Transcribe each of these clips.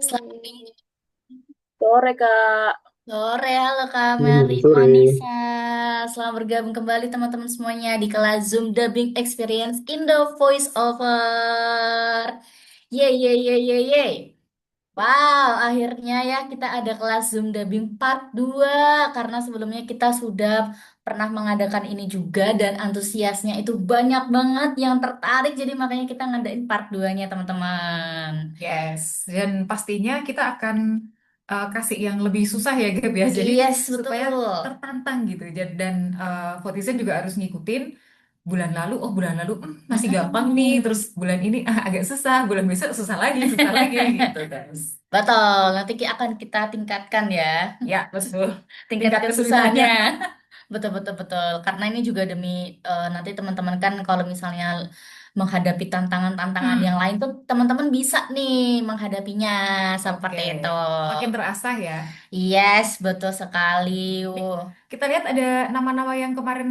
Selamat Sore, Kak. sore, halo Kak Mary Sore. Vanessa. Selamat bergabung kembali teman-teman semuanya di kelas Zoom Dubbing Experience Indo Voice Over. Yeay, yeay, yeay, yeay, yeay. Wow, akhirnya ya kita ada kelas Zoom Dubbing Part 2 karena sebelumnya kita sudah pernah mengadakan ini juga dan antusiasnya itu banyak banget yang tertarik jadi makanya kita ngadain Part 2-nya teman-teman. Yes, dan pastinya kita akan kasih yang lebih susah ya Gab ya. Jadi Yes, supaya betul. tertantang gitu. Dan Votizen juga harus ngikutin bulan lalu. Oh bulan lalu masih gampang nih. Terus Mm-mm. bulan ini agak susah. Bulan besok susah lagi gitu terus. Betul, nanti akan kita tingkatkan ya, Ya betul. tingkat Tingkat kesulitannya. kesusahannya. Betul, betul, betul. Karena ini juga demi nanti teman-teman kan kalau misalnya menghadapi tantangan-tantangan yang Hmm, lain tuh teman-teman bisa nih menghadapinya oke. seperti itu. Makin terasah ya. Yes, betul sekali. Nih, kita lihat ada nama-nama yang kemarin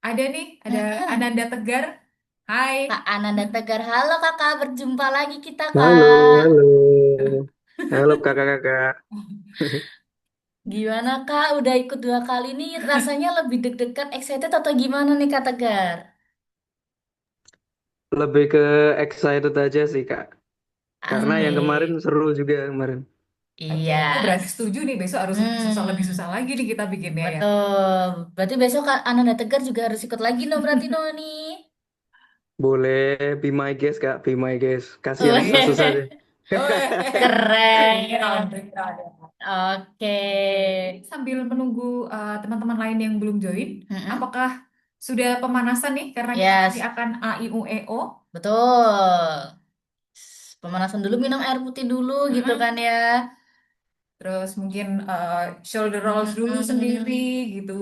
ada nih. Ada Mm-mm. Ananda Tegar. Hai. Kak Ananda Tegar, halo kakak, berjumpa lagi kita Halo, kak. halo. Halo, kakak-kakak. Gimana Kak? Udah ikut 2 kali nih, rasanya lebih deg-degan, excited atau gimana nih Kak Tegar? Lebih ke excited aja sih, Kak. Karena yang kemarin Asik. seru juga kemarin. Oke, Iya. oh berarti setuju nih besok harus lebih susah Hmm, lagi nih kita bikinnya ya. betul. Berarti besok Kak Ananda Tegar juga harus ikut lagi no berarti no nih. Boleh be my guest, Kak. Be my guest. Kasih yang susah-susah deh. Weh, Breakdown, keren. breakdown. Oke. Oke, ini sambil menunggu teman-teman lain yang belum join, Mm-mm. apakah sudah pemanasan nih? Karena kita nanti Yes, akan A I U E O. betul. Pemanasan dulu, minum air putih dulu gitu Mm-mm. kan ya. Terus mungkin shoulder rolls dulu sendiri Mm-mm. gitu,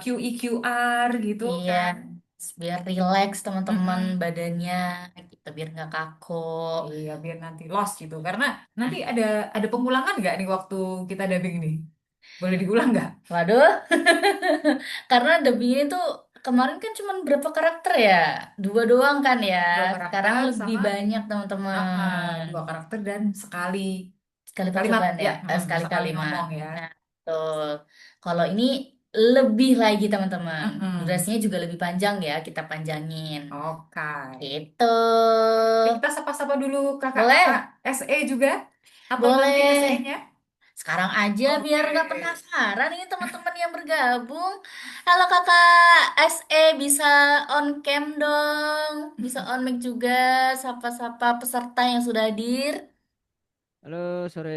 QE QR gitu Iya, kan. biar rileks teman-teman Mm-mm. badannya, gitu biar nggak kaku. Iya, biar nanti lost gitu. Karena nanti ada pengulangan nggak nih waktu kita dubbing nih? Boleh diulang nggak? Waduh, karena Debbie itu kemarin kan cuma berapa karakter ya? 2 doang kan ya. Dua Sekarang karakter lebih sama banyak teman-teman. dua karakter dan sekali Sekali kalimat percobaan ya, ya, sekali sekali kalimat. ngomong ya. Nah, betul. Kalau ini lebih lagi teman-teman. Mm-mm. Durasinya juga lebih panjang ya, kita panjangin. Oke. Gitu. Oke, kita sapa-sapa dulu kakak-kakak Boleh? SE juga atau nanti Boleh. SE-nya? Sekarang aja biar Oke. nggak penasaran ini teman-teman yang bergabung. Halo kakak SE, bisa on cam dong, bisa on mic juga, sapa-sapa peserta yang sudah hadir. Halo, sore.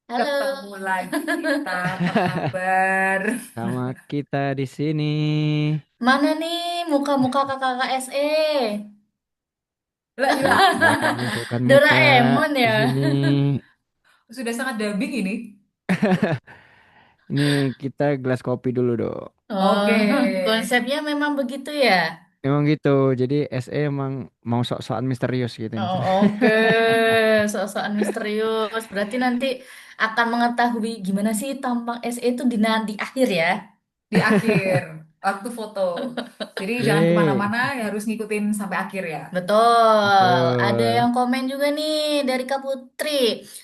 Halo. Ketemu lagi kita, apa kabar? Sama kita di sini. Mana nih muka-muka kakak-kakak SE? Lah hilang. Nggak menunjukkan muka Doraemon di ya. sini. Sudah sangat dubbing ini. Ini kita gelas kopi dulu dong. Oh, Oke. konsepnya memang begitu ya. Emang gitu. Jadi SE emang mau sok-sokan misterius gitu ini. Oh, oke, sok-sokan misterius. Berarti nanti akan mengetahui gimana sih tampang SE itu di nanti akhir ya. Di akhir waktu foto. Jadi jangan Ye, kemana-mana, harus ngikutin sampai akhir ya. Betul. Ada betul. yang komen juga nih dari Kak Putri.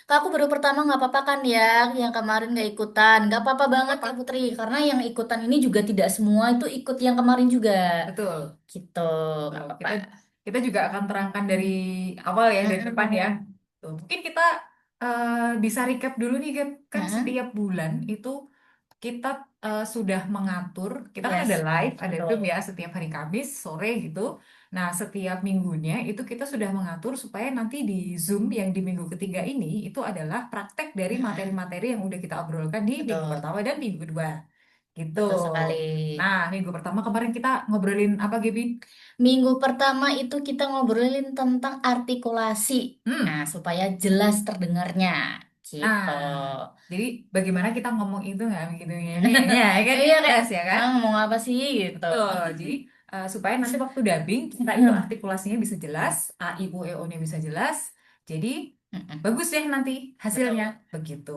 Kak, aku baru pertama nggak apa-apa kan ya, yang kemarin nggak ikutan. Nggak apa-apa Gak banget Kak apa-apa. Putri, karena yang ikutan ini juga tidak semua itu ikut yang kemarin juga. Betul. Gitu, nggak Tuh, apa-apa. kita juga akan terangkan dari awal ya, dari depan ya. Mm-mm. Tuh, mungkin kita bisa recap dulu nih, Gap. Kan Mm-mm. setiap bulan itu kita sudah mengatur, kita kan ada Yes, live, ada Zoom ya, betul. setiap hari Kamis sore gitu. Nah, setiap minggunya itu kita sudah mengatur supaya nanti di Zoom yang di minggu ketiga ini itu adalah praktek dari Mm-mm. materi-materi yang udah kita obrolkan di minggu Betul, pertama dan minggu kedua. Gitu. betul sekali. Nah, minggu pertama kemarin kita ngobrolin apa, Gaby? Minggu pertama itu kita ngobrolin tentang artikulasi. Nah, Hmm. supaya jelas terdengarnya. Gitu. Nah, jadi bagaimana kita ngomong itu nggak begitu ya kan Iya kita kayak, bahas ya kan? ngomong apa sih gitu. Betul. Jadi supaya nanti waktu dubbing kita itu Hmm, artikulasinya bisa jelas, A, I, U, E, O-nya bisa jelas. Jadi mm-mm. bagus deh nanti hasilnya Betul. begitu.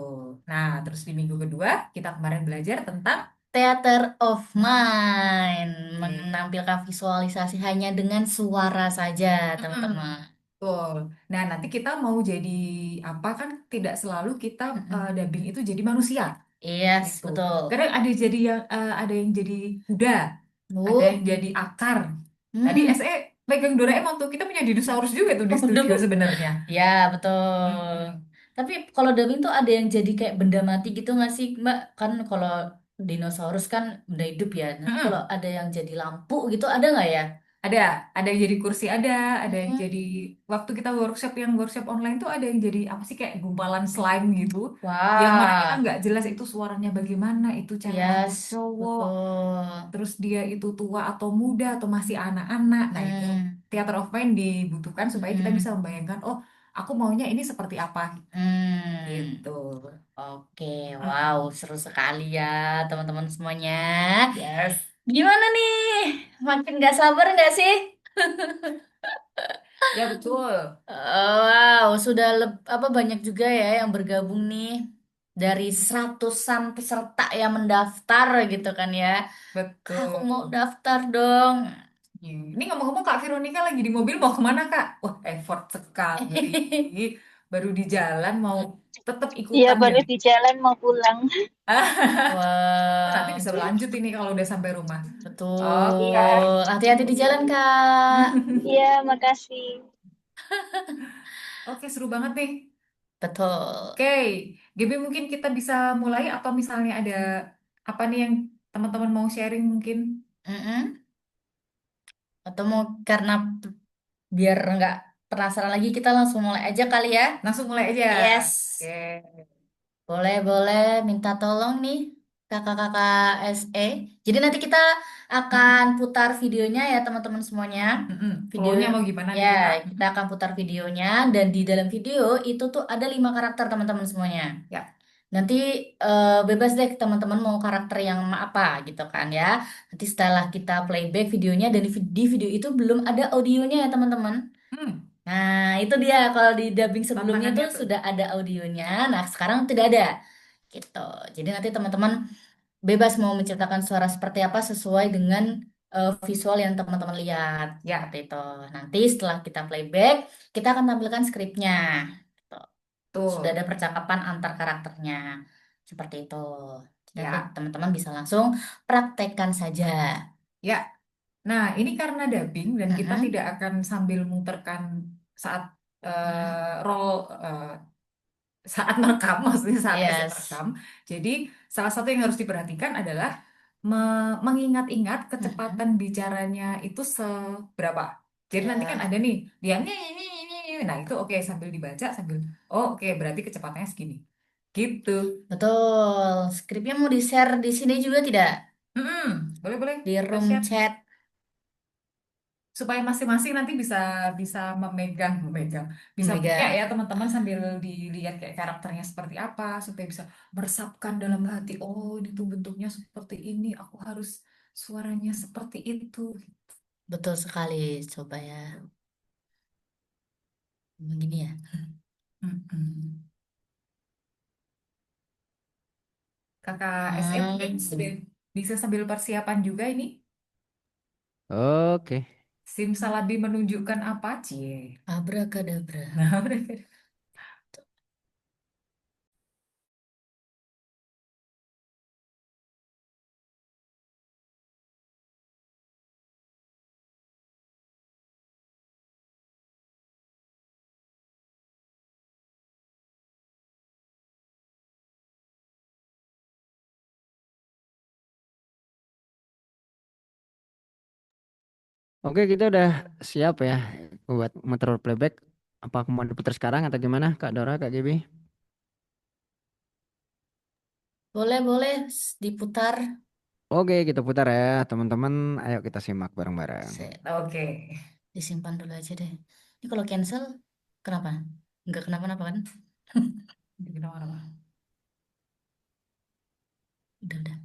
Nah, terus di minggu kedua kita kemarin belajar tentang Theater of Mind oke. menampilkan visualisasi hanya dengan suara saja, Mm-mm. teman-teman. Betul. Nah, nanti kita mau jadi apa kan tidak selalu kita Mm-mm. dubbing itu jadi manusia Yes, gitu. betul. Kadang ada yang jadi kuda, ada yang Oh, jadi akar. Tadi hmm. SE pegang Doraemon tuh kita punya dinosaurus juga tuh di studio sebenarnya. Ya, betul. Mm-mm. Tapi kalau dubbing tuh ada yang jadi kayak benda mati gitu nggak sih, Mbak? Kan kalau dinosaurus kan benda hidup ya. Nanti kalau Mm-mm. ada yang jadi lampu gitu, ada nggak ya? Ada, ada yang jadi kursi, ada yang Hmm. jadi waktu kita workshop online tuh ada yang jadi apa sih kayak gumpalan slime gitu, yang mana kita Wah, nggak jelas itu suaranya bagaimana, itu cewek atau yes, cowok, betul. terus dia itu tua atau muda atau masih anak-anak. Nah itu Hmm. theater of mind dibutuhkan supaya kita bisa Hmm. membayangkan, oh aku maunya ini seperti apa Hmm. gitu. Oke, wow, Mm-mm. seru sekali ya teman-teman semuanya. Yes. Gimana nih? Makin gak sabar nggak sih? Ya betul, Wow, sudah apa banyak juga ya yang bergabung nih dari seratusan peserta yang mendaftar gitu kan ya. Kak, aku mau betul. daftar dong. Ini ngomong-ngomong Kak Veronica lagi di mobil mau kemana Kak? Wah, effort sekali. Baru di jalan mau tetap Iya, ikutan ya. baru di jalan mau pulang. Nanti Wah, bisa berlanjut ini kalau udah sampai rumah. Oke. Iya, betul. Hati-hati di jalan, Kak. iya, makasih. Oke, seru banget nih. Betul. Oke, GB mungkin kita bisa mulai atau misalnya ada apa nih yang teman-teman mau sharing mungkin Mm-mm. Atau mau karena biar nggak penasaran lagi kita langsung mulai aja kali ya. langsung mulai aja. Oke. Yes. Boleh, boleh minta tolong nih kakak-kakak SE. Jadi nanti kita akan Mm-mm. putar videonya ya teman-teman semuanya. Mm-mm. Video Flow-nya mau gimana ya nih Kak? kita akan putar videonya dan di dalam video itu tuh ada 5 karakter teman-teman semuanya. Ya. Nanti bebas deh teman-teman mau karakter yang apa gitu kan ya. Nanti setelah kita playback videonya dan di video itu belum ada audionya ya teman-teman. Hmm, Nah, itu dia kalau di dubbing sebelumnya tantangannya tuh tuh. sudah ada audionya. Nah, sekarang tidak ada. Gitu. Jadi nanti teman-teman bebas mau menceritakan suara seperti apa sesuai dengan visual yang teman-teman lihat. Seperti Ya, itu. Nanti setelah kita playback, kita akan tampilkan skripnya. Gitu. Sudah tuh. ada percakapan antar karakternya. Seperti itu. Jadi nanti Ya, teman-teman bisa langsung praktekkan saja. ya. Nah, ini karena dubbing dan kita Mm-mm. tidak akan sambil muterkan saat Mm-mm. roll saat merekam, maksudnya saat SE Yes. merekam. Jadi, salah satu yang harus diperhatikan adalah mengingat-ingat kecepatan Mm-mm. bicaranya itu seberapa. Jadi nanti kan Ya. ada nih, dia nah itu oke sambil dibaca sambil, oh oke berarti kecepatannya segini. Gitu. Betul. Skripnya mau di-share di sini juga tidak? Boleh boleh Di kita room share chat supaya masing-masing nanti bisa bisa memegang bisa punya ya Omega. teman-teman sambil dilihat kayak karakternya seperti apa supaya bisa meresapkan dalam hati, oh ini tuh bentuknya seperti ini, aku harus suaranya seperti itu. Betul sekali. Coba ya. Begini ya. Mm-mm. Kakak SM sudah Hmm. bisa sambil persiapan juga ini. Oke. Simsalabim menunjukkan apa cie. Abrakadabra. Nah, mereka. Oke, kita udah siap ya buat muter playback. Apa aku mau diputar sekarang atau gimana, Kak Dora, Kak Gibi? Boleh, boleh diputar. Oke, kita putar ya, teman-teman. Ayo kita simak bareng-bareng. Oke. Disimpan dulu aja deh. Ini kalau cancel, kenapa? Nggak kenapa-napa kan? Bikin apa? Udah, udah.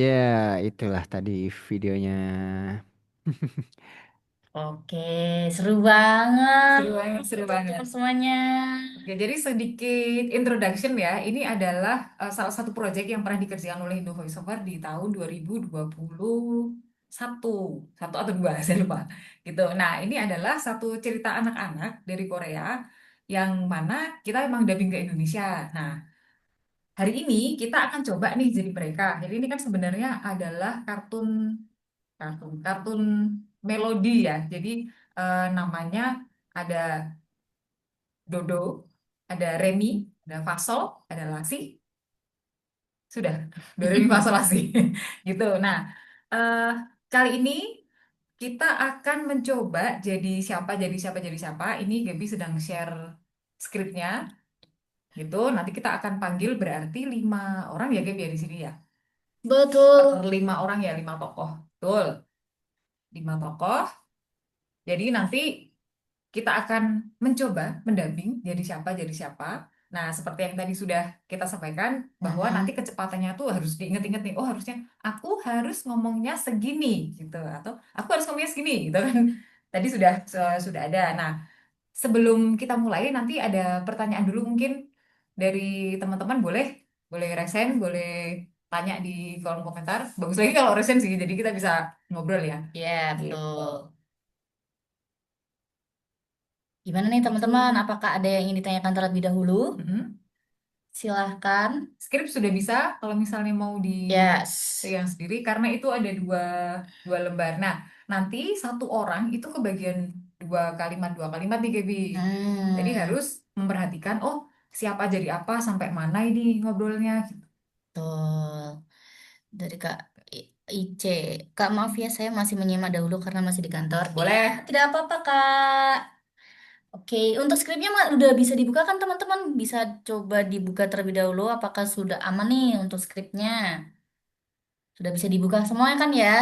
Ya, itulah tadi videonya. Oke, seru banget Seru banget, seru banget. teman-teman semuanya. Oke, jadi sedikit introduction ya. Ini adalah salah satu proyek yang pernah dikerjakan oleh Indo VoiceOver di tahun 2021. Satu atau dua, saya lupa. Gitu. Nah, ini adalah satu cerita anak-anak dari Korea yang mana kita emang dubbing ke Indonesia. Nah, hari ini kita akan coba nih jadi mereka. Jadi ini kan sebenarnya adalah kartun melodi ya. Jadi namanya ada Dodo, ada Remi, ada Fasol, ada Lasi, sudah Do Re Mi Fa Sol La Si gitu. Nah, eh, kali ini kita akan mencoba jadi siapa. Ini Gaby sedang share skripnya gitu. Nanti kita akan panggil berarti 5 orang ya Gaby ya di sini ya. Betul. 5 orang ya, 5 tokoh. Betul, 5 tokoh. Jadi nanti kita akan mencoba mendamping jadi siapa. Nah, seperti yang tadi sudah kita sampaikan bahwa nanti kecepatannya tuh harus diinget-inget nih. Oh, harusnya aku harus ngomongnya segini gitu atau aku harus ngomongnya segini gitu kan. Tadi sudah ada. Nah, sebelum kita mulai nanti ada pertanyaan dulu mungkin dari teman-teman boleh boleh resen, boleh tanya di kolom komentar. Bagus lagi kalau resen sih, jadi kita bisa ngobrol ya. Ya, Gitu. betul. Gimana nih Gitu. teman-teman? Apakah ada yang ingin ditanyakan terlebih dahulu? Mm-mm. Silahkan. Skrip sudah bisa kalau misalnya mau Yes. yang sendiri karena itu ada dua lembar. Nah, nanti satu orang itu kebagian dua kalimat nih Gaby. Jadi Hmm, harus memperhatikan oh siapa jadi apa sampai mana ini ngobrolnya gitu. betul. Dari Kak Ice. Kak, maaf ya, saya masih menyimak dahulu karena masih di kantor. Iya, Boleh. tidak apa-apa, Kak. Oke, untuk skripnya udah bisa dibuka kan teman-teman? Bisa coba dibuka terlebih dahulu. Apakah sudah aman nih untuk skripnya? Sudah bisa dibuka semuanya kan ya?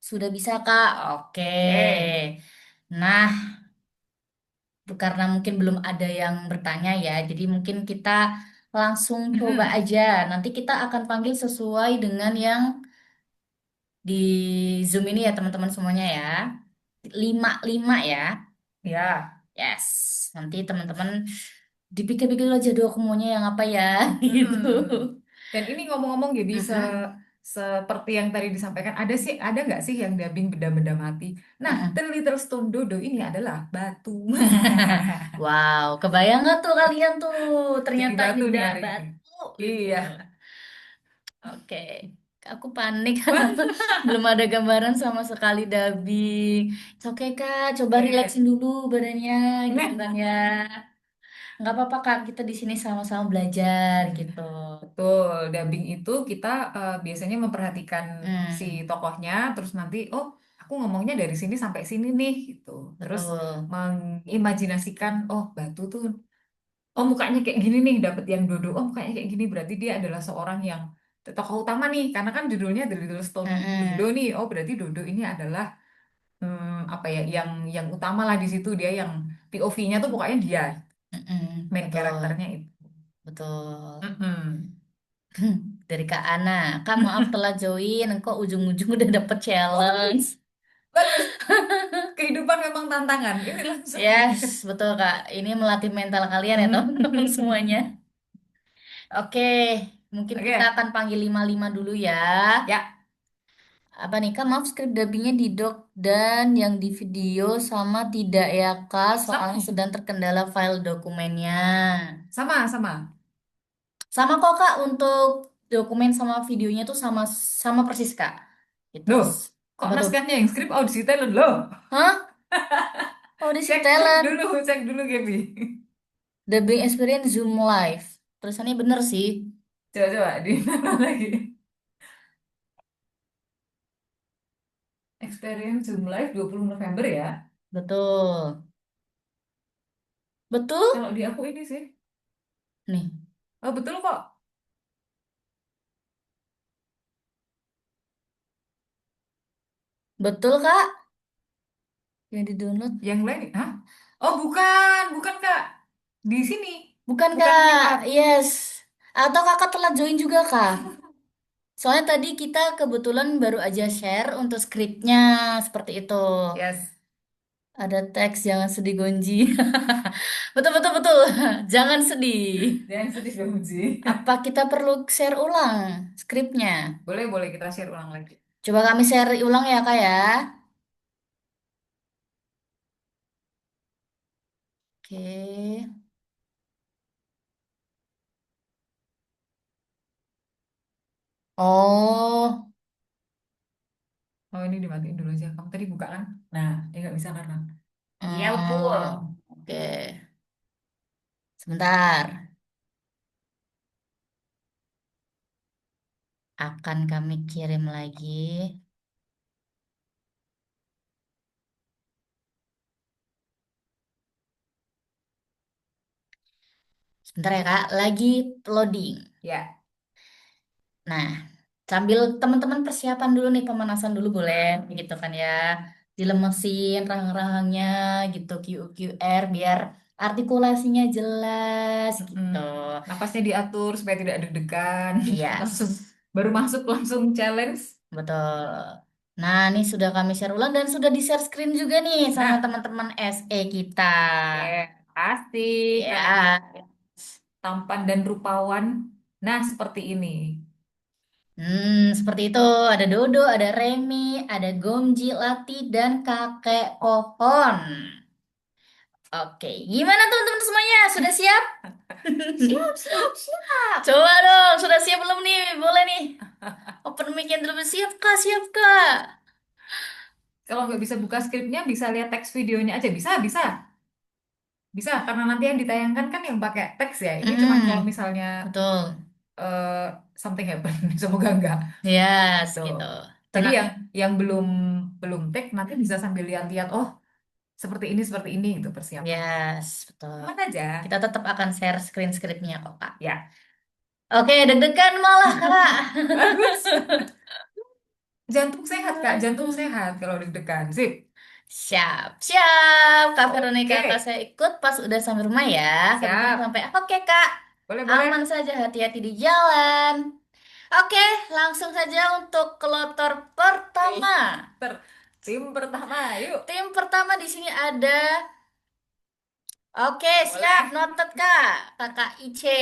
Sudah bisa, Kak. Oke. Oke. Nah, karena mungkin belum ada yang bertanya ya, jadi mungkin kita langsung coba Mm-mm. aja. Nanti kita akan panggil sesuai dengan yang di Zoom ini ya teman-teman semuanya ya. Lima, lima ya. Ya. Yes. Nanti teman-teman dipikir-pikir aja dulu aku maunya yang apa ya gitu. Mm-mm. Dan ini ngomong-ngomong jadi Mm-mm. seperti yang tadi disampaikan ada nggak sih yang dubbing benda-benda mati? Nah, The Mm-mm. Little Stone Dodo ini adalah batu. Wow, kebayang nggak tuh kalian tuh? Jadi Ternyata ini batu nih udah hari ini. batu gitu. Iya. Oke, aku panik belum ada gambaran sama sekali dubbing. Oke Kak, coba Oke. relaxin dulu badannya gitu kan ya. Nggak apa-apa Kak, kita di sini sama-sama belajar gitu. Betul, dubbing itu kita biasanya memperhatikan si Hmm, tokohnya, terus nanti, oh, aku ngomongnya dari sini sampai sini nih, gitu. Terus betul. mengimajinasikan, oh, batu tuh, oh, mukanya kayak gini nih, dapet yang Dodo, oh, mukanya kayak gini, berarti dia adalah seorang yang tokoh utama nih, karena kan judulnya The Little Stone Dodo Mm-mm, nih, oh, berarti Dodo ini adalah apa ya, yang utama lah di situ, dia yang POV-nya tuh pokoknya dia, mm-mm, main betul, karakternya itu. betul. Mm-mm. Dari Kak Ana, Kak maaf telah join, kok ujung-ujung udah dapet challenge. Bagus. Kehidupan memang tantangan. Ini langsung ini. Yes, betul Kak. Ini melatih mental kalian ya teman-teman semuanya. Oke, mungkin kita Oke, akan panggil lima-lima dulu ya. ya, Apa nih Kak, maaf skrip dubbingnya di doc dan yang di video sama tidak ya Kak, sama soalnya nih, sedang terkendala file dokumennya. sama. Sama kok Kak, untuk dokumen sama videonya tuh sama sama persis Kak. Gitu. Loh, kok Apa tuh? naskahnya yang skrip audisi talent loh? Hah? Audisi Cek talent, dulu, cek dulu Gaby. dubbing experience Zoom live. Tulisannya bener sih. Coba di mana lagi? Experience Zoom Live 20 November ya. Betul. Betul? Kalau di aku ini sih. Nih, Oh, betul kok. betul Kak. Yang di-download. Yang lain, hah? Oh, bukan Kak. Di sini. Bukan Bukan yang Kak, up. yes. Atau kakak telat join juga kak? Soalnya tadi kita kebetulan baru aja share untuk skripnya seperti itu. Yes. Ada teks jangan sedih Gonji. Betul betul betul. Jangan sedih. Jangan sedih dong, Ji. Apa kita perlu share ulang skripnya? Boleh kita share ulang lagi. Coba kami share ulang ya kak ya. Oke. Oh. Oh, ini dimatiin dulu aja. Kamu tadi buka kan? Nah, ini nggak bisa karena. Iya, betul. Oke. Sebentar. Akan kami kirim lagi. Sebentar ya kak. Lagi loading. Ya. Nah, sambil teman-teman persiapan dulu nih pemanasan dulu boleh gitu kan ya. Dilemesin rahang-rahangnya gitu QQR biar artikulasinya jelas gitu. Napasnya diatur supaya tidak deg-degan. Iya, Langsung baru masuk langsung challenge. betul. Nah, ini sudah kami share ulang dan sudah di-share screen juga nih sama Nah, teman-teman SE kita. pasti Ya. tampan dan rupawan. Nah, seperti ini. Seperti itu. Ada Dodo, ada Remi, ada Gomji, Lati, dan kakek Pohon. Oke, gimana teman-teman semuanya? Sudah siap? Siap, siap, siap. Coba dong, sudah siap belum nih? Boleh nih. Open mic yang dulu siap kak, siap kak. Kalau nggak bisa buka skripnya, bisa lihat teks videonya aja. Bisa, bisa. Bisa, karena nanti yang ditayangkan kan yang pakai teks ya. Ini cuma kalau misalnya Betul. eh, something happen, semoga enggak. Yes, Tuh. gitu. Jadi Tenang. yang belum belum take nanti bisa sambil lihat-lihat. Oh, seperti ini itu persiapan. Yes, betul. Aman aja. Kita tetap akan share screen scriptnya kok kak. Ya, Oke, deg-degan malah kak. bagus. Jantung sehat, Kak. Jantung sehat kalau deg-degan. Sip. Siap, siap. Kak Veronica, Oke. kak saya ikut pas udah sampai rumah ya. Siap. Sampai, oke kak. Boleh, boleh. Aman saja, hati-hati di jalan. Oke, langsung saja untuk kloter pertama. Tim pertama, yuk. Tim pertama di sini ada. Oke, Boleh. siap. Noted kak. Kakak Ice.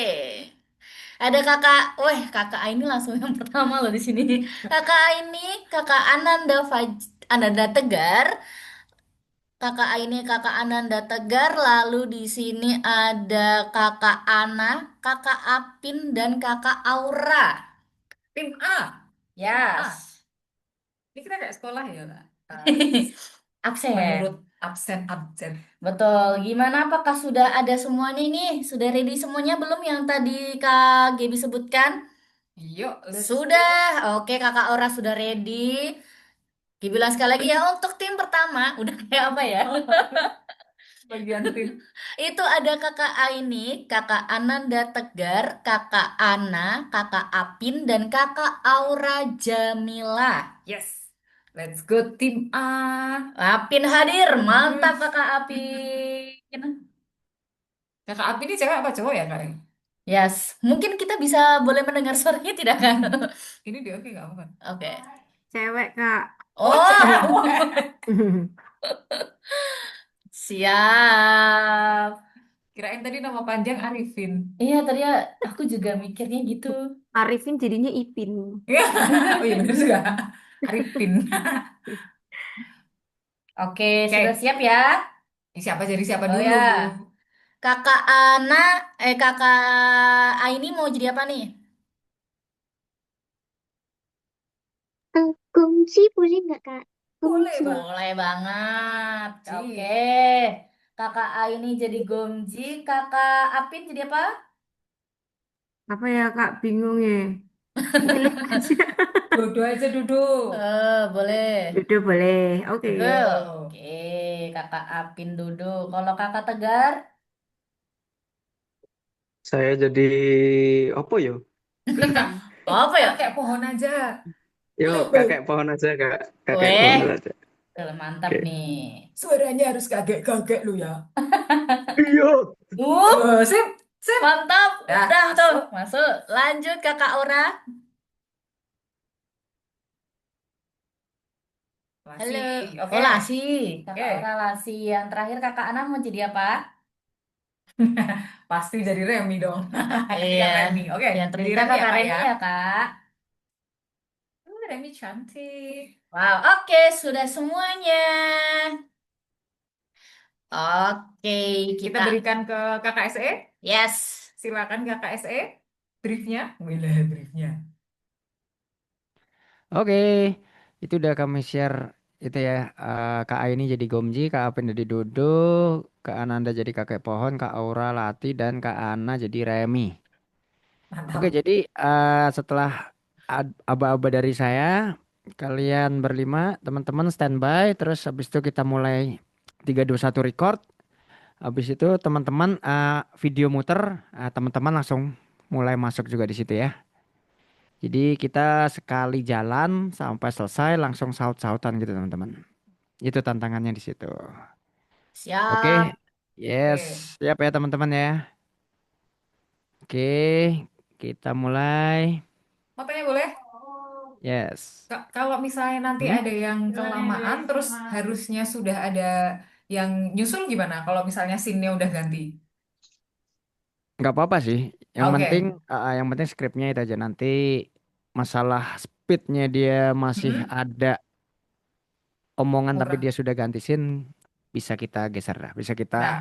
Ada kakak, weh kakak ini langsung yang pertama loh di sini. Kakak ini kakak Ananda Tegar. Kakak Aini, kakak Ananda Tegar, lalu di sini ada kakak Ana, kakak Apin, dan kakak Aura. Tim A. Yes. Ini kita kayak sekolah ya, Kak. Absen. Menurut absen. Betul. Gimana apakah sudah ada semuanya ini? Sudah ready semuanya belum yang tadi Kak Gaby sebutkan? Yuk, let's Sudah. Oke, kakak Aura sudah ready. Dibilang sekali lagi ya untuk tim pertama, udah kayak apa ya? bagian tim. Itu ada kakak Aini, kakak Ananda Tegar, kakak Ana, kakak Apin, dan kakak Aura Jamila. Yes. Let's go tim A. Apin hadir, mantap kakak Apin. Kakak Abi ini cewek apa cowok ya, Kak? Yes, mungkin kita bisa boleh mendengar suaranya tidak kan? Ini dia oke nggak apa-apa. Oke. Cewek, Kak. Oh, cewek. siap. Kirain tadi nama panjang Arifin. Iya, tadi ya aku juga mikirnya gitu. Arifin jadinya Ipin. Oh iya bener juga. Arifin. Oke, Oke. sudah siap ya? Ini siapa jadi siapa Oh dulu? ya. Kakak Ana, kakak Aini mau jadi apa nih? Gongsi boleh nggak kak? Boleh, Gongsi. Bang. Boleh banget. Ci. Oke. Kakak Aini jadi Gomji, kakak Apin jadi apa? Apa ya, Kak? Bingung ya. Pilih aja. Dua-dua aja duduk. Boleh. Duduk boleh. Oke. Duduk. Oke, kakak Apin duduk. Kalau kakak Tegar? Saya jadi apa yo? Apa ya? Kayak pohon aja. Yo, kakek pohon aja, Kak. Kakek Weh. pohon aja. Mantap Oke. nih. Suaranya harus kaget-kaget lu ya. Iya. Sip. Sip. Mantap. Dah, Udah tuh, masuk. masuk. Lanjut Kakak Aura. Lasi. Halo. Oke. Oh, Lasi. Kakak Oke. Aura Lasi. Yang terakhir Kakak Ana mau jadi apa? Pasti jadi Remi dong. Iya. Ikan Remi. Oke, Yang jadi ternyata Remi ya, Kakak Kak Remi ya. ya, Kak. Remi cantik. Wow, oke, sudah semuanya. Oke, Kita kita berikan ke Kakak SE. yes. Silakan Kakak SE. Briefnya. Wila, briefnya. Oke, itu udah kami share itu ya. Kak A ini jadi Gomji, Kak Apin jadi Duduk, Kak Ananda jadi kakek pohon, Kak Aura Lati, dan Kak Ana jadi Remi. Oke, Mantap. jadi setelah aba-aba dari saya, kalian berlima, teman-teman standby, terus habis itu kita mulai 3 2 1 record. Habis itu teman-teman video muter, teman-teman langsung mulai masuk juga di situ ya. Jadi kita sekali jalan sampai selesai langsung saut-sautan gitu teman-teman. Itu tantangannya di situ. Oke, Siap. yes, Oke. siap ya teman-teman ya. Oke, kita mulai. Mau tanya boleh? Yes. Kalau misalnya nanti Hmm? ada yang kelamaan, terus harusnya sudah ada yang nyusul gimana? Kalau misalnya scene-nya udah ganti. Nggak apa-apa sih. Oke. Yang penting skripnya itu aja. Nanti masalah speednya dia masih Hmm? ada omongan tapi dia Kurang. sudah ganti scene, bisa kita geser lah. Bisa kita Nah,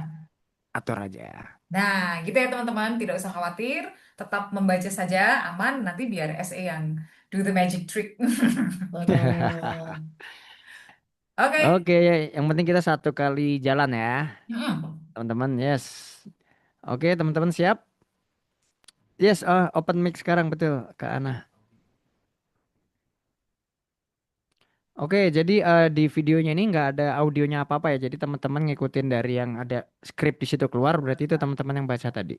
atur aja. nah, gitu ya teman-teman. Tidak usah khawatir. Tetap membaca saja, aman. Nanti biar SE yang do the magic trick. Betul. Oke. Oke, yang penting kita satu kali jalan ya, Hmm. teman-teman. Yes. Oke, teman-teman siap? Yes, open mic sekarang betul, Kak Ana. Oke, jadi di videonya ini nggak ada audionya apa-apa ya. Jadi teman-teman ngikutin dari yang ada skrip di situ keluar, berarti itu teman-teman yang baca tadi.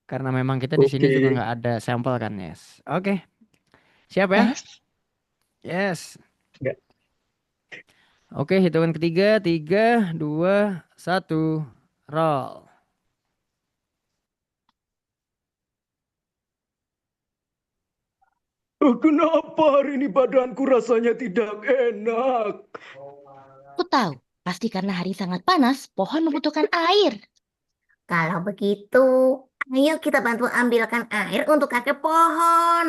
Karena memang kita di sini Oke. juga nggak ada sampel kan, yes. Oke, siap ya? Yes. Yes. Nggak. Oke, hitungan ketiga, 3 2 1 roll. Kenapa hari ini badanku rasanya tidak enak? Aku tahu, pasti karena hari sangat panas, pohon membutuhkan air. Kalau begitu, ayo kita bantu ambilkan air untuk kakek pohon.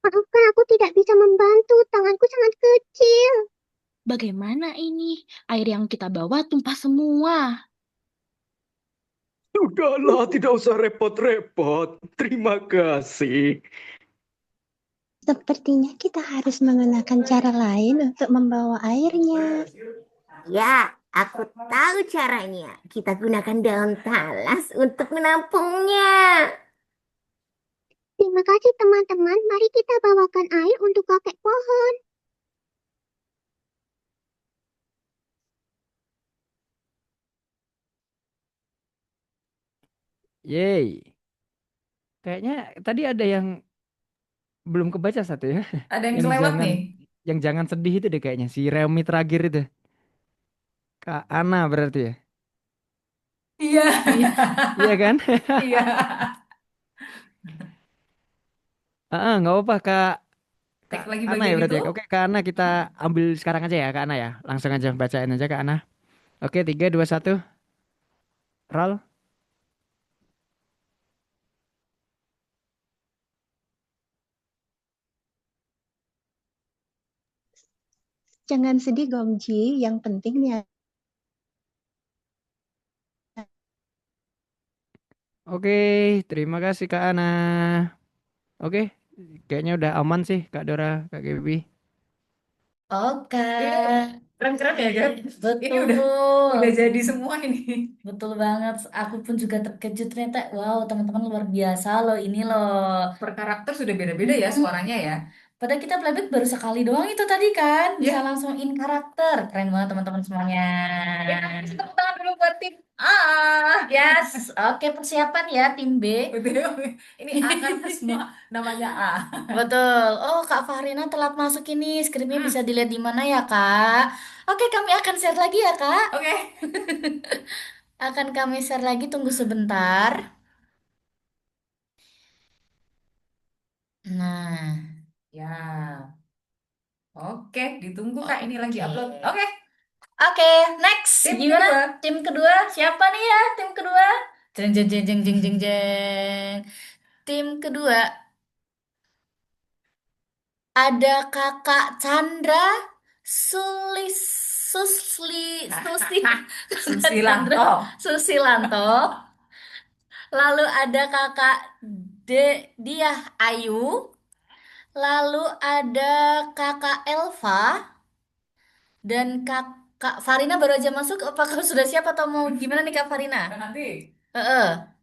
Maafkan aku tidak bisa membantu, tanganku sangat kecil. Bagaimana ini? Air yang kita bawa tumpah semua. Sudahlah, tidak usah repot-repot. Terima kasih. Sepertinya kita harus mengenakan cara lain untuk membawa airnya. Ya, aku tahu caranya. Kita gunakan daun talas untuk menampungnya. Terima kasih teman-teman, mari kita bawakan air untuk kakek pohon. Yeay. Kayaknya tadi ada yang belum kebaca satu ya. Ada yang Yang kelewat jangan nih. yang jangan sedih itu deh kayaknya si Remi terakhir itu. Kak Ana berarti ya. Iya. Iya. Iya kan? Iya. Nggak apa-apa Kak Take lagi Ana ya bagian berarti itu. ya. Oke, Kak Ana kita ambil sekarang aja ya Kak Ana ya. Langsung aja bacain aja Kak Ana. Oke, 3 2 1 roll. Jangan sedih Gomji, yang penting nih. Oke, terima kasih Kak Ana. Oke, kayaknya udah aman sih Kak Dora, Kak Gebi. Oke. Ini keren-keren ya kan? Ini udah Betul. jadi semua ini. Betul banget. Aku pun juga terkejut ternyata. Wow, teman-teman luar biasa loh ini loh. Per karakter sudah beda-beda ya Mm-mm. suaranya ya. Padahal kita playback baru sekali doang itu tadi kan. Bisa Ya, langsung in karakter. Keren banget teman-teman semuanya. ya, kasih tepuk tangan dulu buat tim A. Yes, oke persiapan ya tim B. Betul. Ini A karena semua namanya A. Betul. Oh, Kak Fahrina telat masuk ini. Skripnya bisa Hmm, dilihat di mana ya, Kak? Oke, kami akan share lagi ya, Kak. oke. Akan kami share lagi, tunggu sebentar. Nah, Ya, oke. Ditunggu Kak. Ini lagi oke. upload. Oke, Oke, next. tim Gimana? kedua. Tim kedua, siapa nih ya? Tim kedua? Jeng jeng jeng jeng jeng jeng jeng. Tim kedua ada Kakak Chandra, Sulis, Susi, Kakak Chandra, Susilanto. Susilanto. Lalu ada Kakak Diah Ayu. Lalu ada Kakak Elva dan Kakak Farina baru aja masuk. Apakah sudah siap atau mau gimana nih Kak Farina? Kan nanti. Heeh.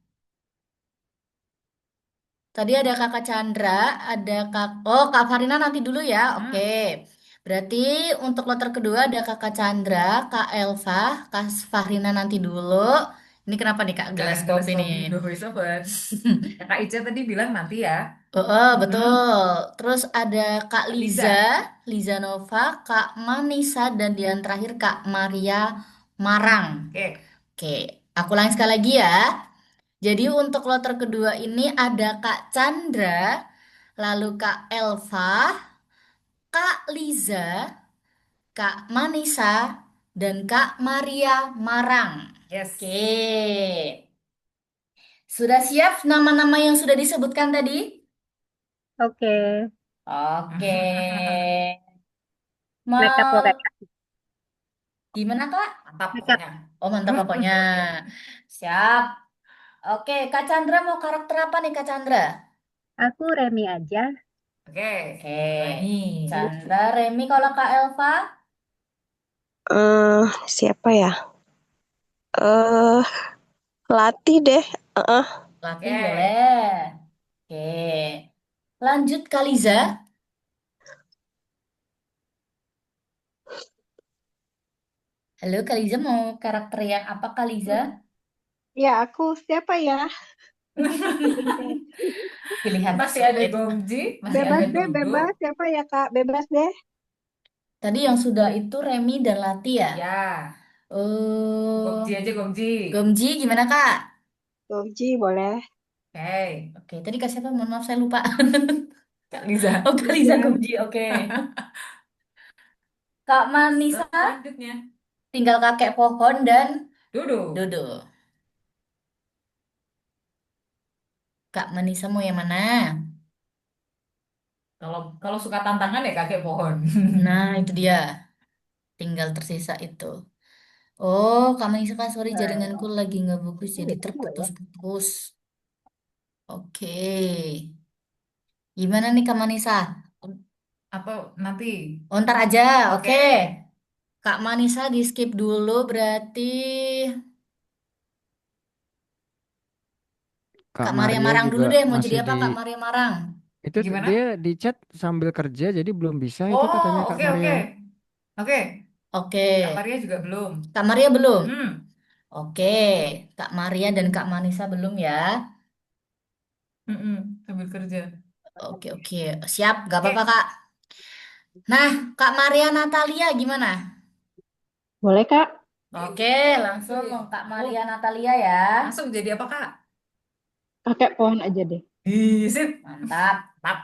Tadi ada Kakak Chandra, ada Oh, Kak Farina nanti dulu ya. Oke. Hmm, Berarti untuk kloter kedua ada Kakak Chandra, Kak Elva, Kak Farina nanti dulu. Ini kenapa nih Kak gelas jangan gelas ini? sombong di voice over. Ya, Kak Ica tadi bilang nanti ya. Oh, Mm-mm. betul. Terus ada Kak Kak Liza, Liza. Liza Nova, Kak Manisa, dan yang terakhir Kak Maria Marang. Oke. Oke, aku ulangi sekali lagi ya. Jadi untuk kloter kedua ini ada Kak Chandra, lalu Kak Elva, Kak Liza, Kak Manisa, dan Kak Maria Marang. Yes. Oke, sudah siap nama-nama yang sudah disebutkan tadi? Oke, Oke. nekat loh Mau nekat. gimana Kak? Mantap Nekat. pokoknya. Oh mantap pokoknya. Siap. Oke, Kak Chandra mau karakter apa nih Kak Chandra? Aku Remi aja. Oke. Oke, Rani. Chandra, Remi, kalau Kak Elva? Siapa ya? Eh, Latih deh. Latih Oke. boleh. Oke. Lanjut Kaliza. Halo Kaliza mau karakter yang apa Kaliza? Ya, aku siapa ya? Pilihan Masih ada tersulit. Gongji, masih Bebas ada deh, Dodo. bebas. Siapa ya, Kak? Bebas deh. Tadi yang sudah itu Remi dan Lati ya? Ya, Oh, Gongji aja Gongji. Gomji gimana Kak? Gongji boleh. Oke. Oke, tadi Kak siapa? Mohon maaf saya lupa. Kak Liza. Oh, Kaliza Liza. Gomji. Oke. Kak Manisa Selanjutnya, tinggal kakek pohon dan Dodo. Dodo. Kak Manisa mau yang mana? Kalau kalau suka tantangan ya kakek pohon. Nah, itu dia. Tinggal tersisa itu. Oh, Kak Manisa, Kak, sorry jaringanku lagi nggak bagus jadi terputus-putus. Oke. Gimana nih Kak Manisa? Atau nanti. Oh, ntar aja. Oke. Oke. Kak Manisa di skip dulu berarti Kak Kak Maria Maria Marang dulu juga deh. Mau jadi masih apa di Kak Maria Marang? itu Gimana? dia di chat sambil kerja jadi belum bisa itu Oh, katanya Kak oke oke. Maria. Oke. Oke. Kak Maria juga belum. Kak Maria belum? Mm-mm. Oke. Kak Maria dan Kak Manisa belum ya? Mm-mm. Sambil kerja. Oke, oke. Siap. Gak apa-apa Oke. Kak. Nah, Kak Maria Natalia gimana? Boleh, Kak? Oke, langsung Kak Oh, Maria Natalia ya. langsung jadi apa Kak? Kakek pohon aja deh. Sip. Mantap. Mantap.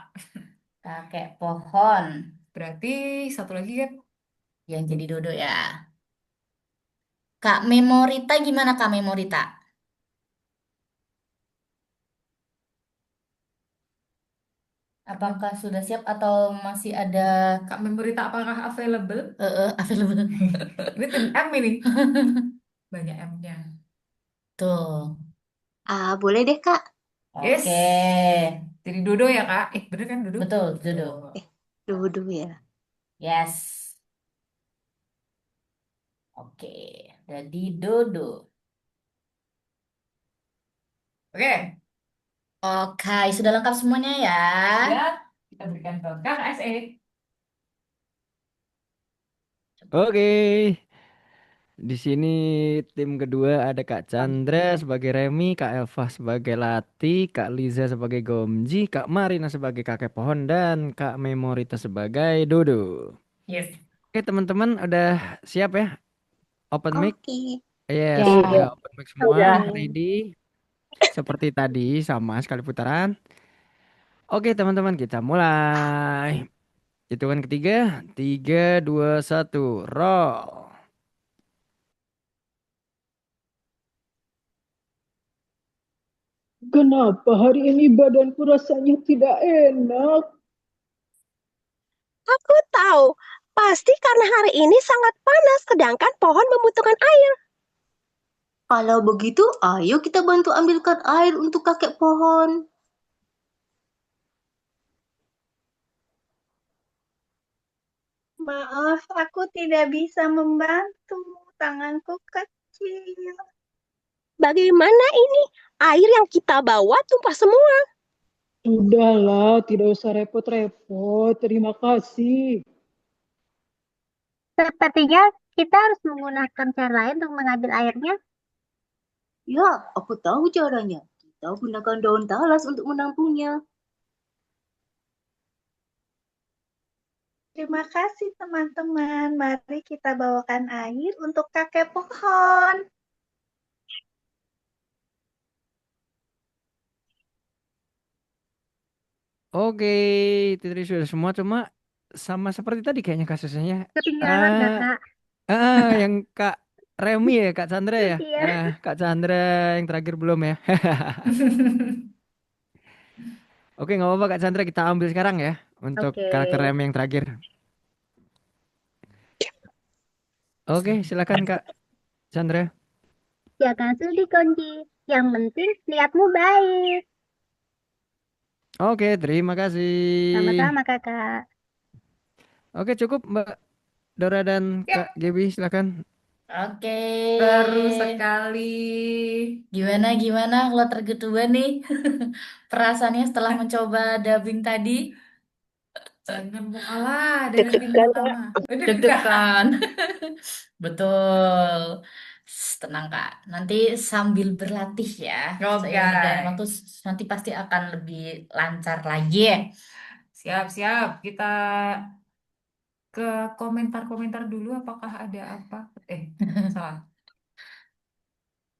Kakek pohon Berarti satu lagi kan? yang jadi dodo ya. Kak Memorita gimana Kak Memorita? Apakah sudah siap atau masih ada Kak Memberita apakah available? available? Ini tim M ini. Banyak M-nya. Tuh. Boleh deh, Kak. Yes. Oke. Jadi Dodo ya Kak? Bener kan Dodo? Betul, dodo. Betul. Dulu ya. Yes. Oke. Jadi dodo. Oke. Oke, sudah lengkap semuanya ya. Ya. Kita berikan ke Kakak SE. Oke. Di sini tim kedua ada Kak Chandra sebagai Remi, Kak Elva sebagai Lati, Kak Liza sebagai Gomji, Kak Marina sebagai kakek pohon, dan Kak Memorita sebagai Dodo. Yes. Oke teman-teman udah siap ya? Open mic? Oke. Yes, Ya, udah open mic semua, udah. ready. Seperti tadi sama sekali putaran. Oke teman-teman kita mulai. Hitungan ketiga, 3, 2, 1, roll. Kenapa hari ini badanku rasanya tidak enak? Aku tahu, pasti karena hari ini sangat panas, sedangkan pohon membutuhkan air. Kalau begitu, ayo kita bantu ambilkan air untuk kakek pohon. Maaf, aku tidak bisa membantu. Tanganku kecil. Bagaimana ini? Air yang kita bawa tumpah semua. Sudahlah, tidak usah repot-repot. Terima kasih. Sepertinya kita harus menggunakan cara lain untuk mengambil airnya. Ya, aku tahu caranya. Kita gunakan daun talas untuk menampungnya. Terima kasih teman-teman. Mari kita bawakan air untuk kakek pohon. Oke, itu tadi sudah semua cuma sama seperti tadi kayaknya kasusnya. Ketinggalan Ah, nggak, Kak? yang Kak Remi ya, Kak Chandra ya. Iya. Kak Chandra yang terakhir belum ya. Oke, nggak apa-apa Kak Chandra kita ambil sekarang ya untuk Oke. karakter Remi yang terakhir. Oke, silakan Kak Chandra. Jangan sedih, Konji. Yang penting niatmu baik. Oke, terima kasih. Sama-sama, Kakak. Oke, cukup Mbak Dora dan Kak Yap, Gaby, silakan. Oke. seru sekali. Gimana kalau kedua nih? Perasaannya setelah mencoba dubbing tadi? Jangan mau kalah dengan tim pertama. Deg-degan. Deg-degan. Betul. Tenang Kak, nanti sambil berlatih ya, Oke. seiring berjalannya waktu nanti pasti akan lebih lancar lagi ya. Siap-siap. Kita ke komentar-komentar dulu. Apakah ada apa? Salah.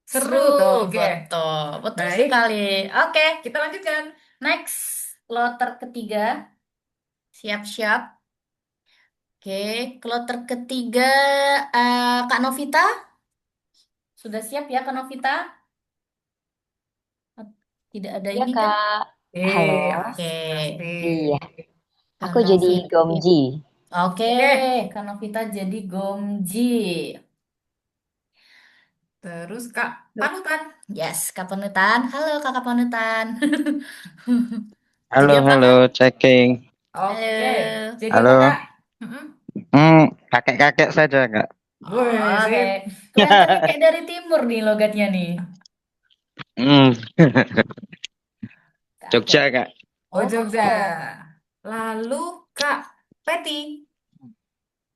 Seru tuh. Oke. Betul, betul Baik. sekali. Oke, Kita lanjutkan. next, kloter ketiga, siap-siap. Oke, kloter ketiga, Kak Novita, sudah siap ya Kak Novita? Tidak ada Ya, ini kan? Kak. Halo. Oke, Asik. Iya, Kak aku jadi Novita. Gomji. Oke, Oke. Kak Novita jadi Gomji. Terus Kak Panutan. Yes, Kak Panutan. Halo Kakak Panutan. Halo, Jadi apa halo, Kak? checking. Oke. Halo. Jadi apa Halo, Kak? Mm-mm. kakek-kakek saja, Kak. Wih, Oke, sip. kelihatannya kayak dari timur nih logatnya nih. Hmm, Kak Jogja, Pet. Kak. Oh, Jogja. Oh, Lalu Kak Peti.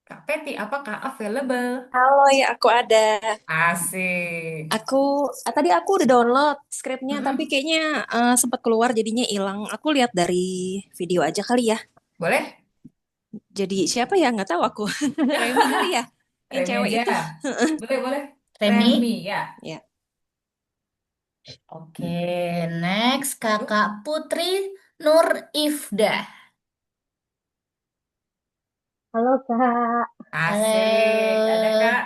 Kak Peti, apakah available? Halo ya, aku ada. Asik. Tadi aku udah download skripnya, tapi Mm-mm. kayaknya sempat keluar jadinya hilang. Aku lihat dari video aja kali ya. Boleh? Jadi siapa ya? Nggak tahu aku. Remi kali ya? Yang Remi cewek aja. itu. Boleh, boleh. Remi. Remi, ya. Ya. Oke, next Kakak Putri Nur Ifdah. Halo, Kak. Asik. Ada Halo. Kak.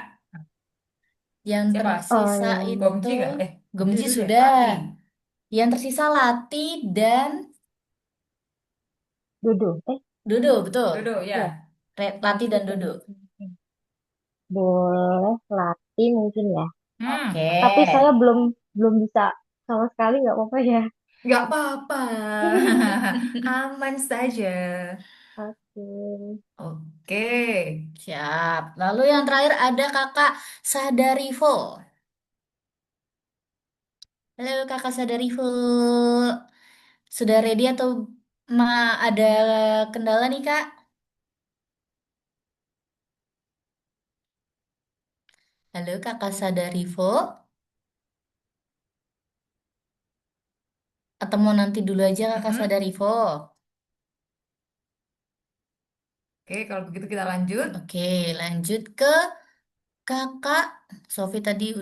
Yang Siapa? tersisa itu Gomji nggak? Gomji dulu deh. sudah. Lati. Yang tersisa Lati dan Dodo. Dodo, betul. Dodo, ya. Lati dan Dodo. Boleh latih mungkin ya. Oke. Tapi saya belum bisa sama sekali, nggak apa-apa ya. Nggak apa-apa. Aman saja. Oke. Oke. Siap. Lalu yang terakhir ada Kakak Sadarivo. Halo Kakak Sadarivo. Sudah ready atau Ada kendala nih, Kak. Halo, Kakak Sadarivo. Atau mau nanti dulu aja Kakak Mm-mm. Sadarivo? Oke, kalau begitu kita lanjut. Oke, lanjut ke Kakak Sofi tadi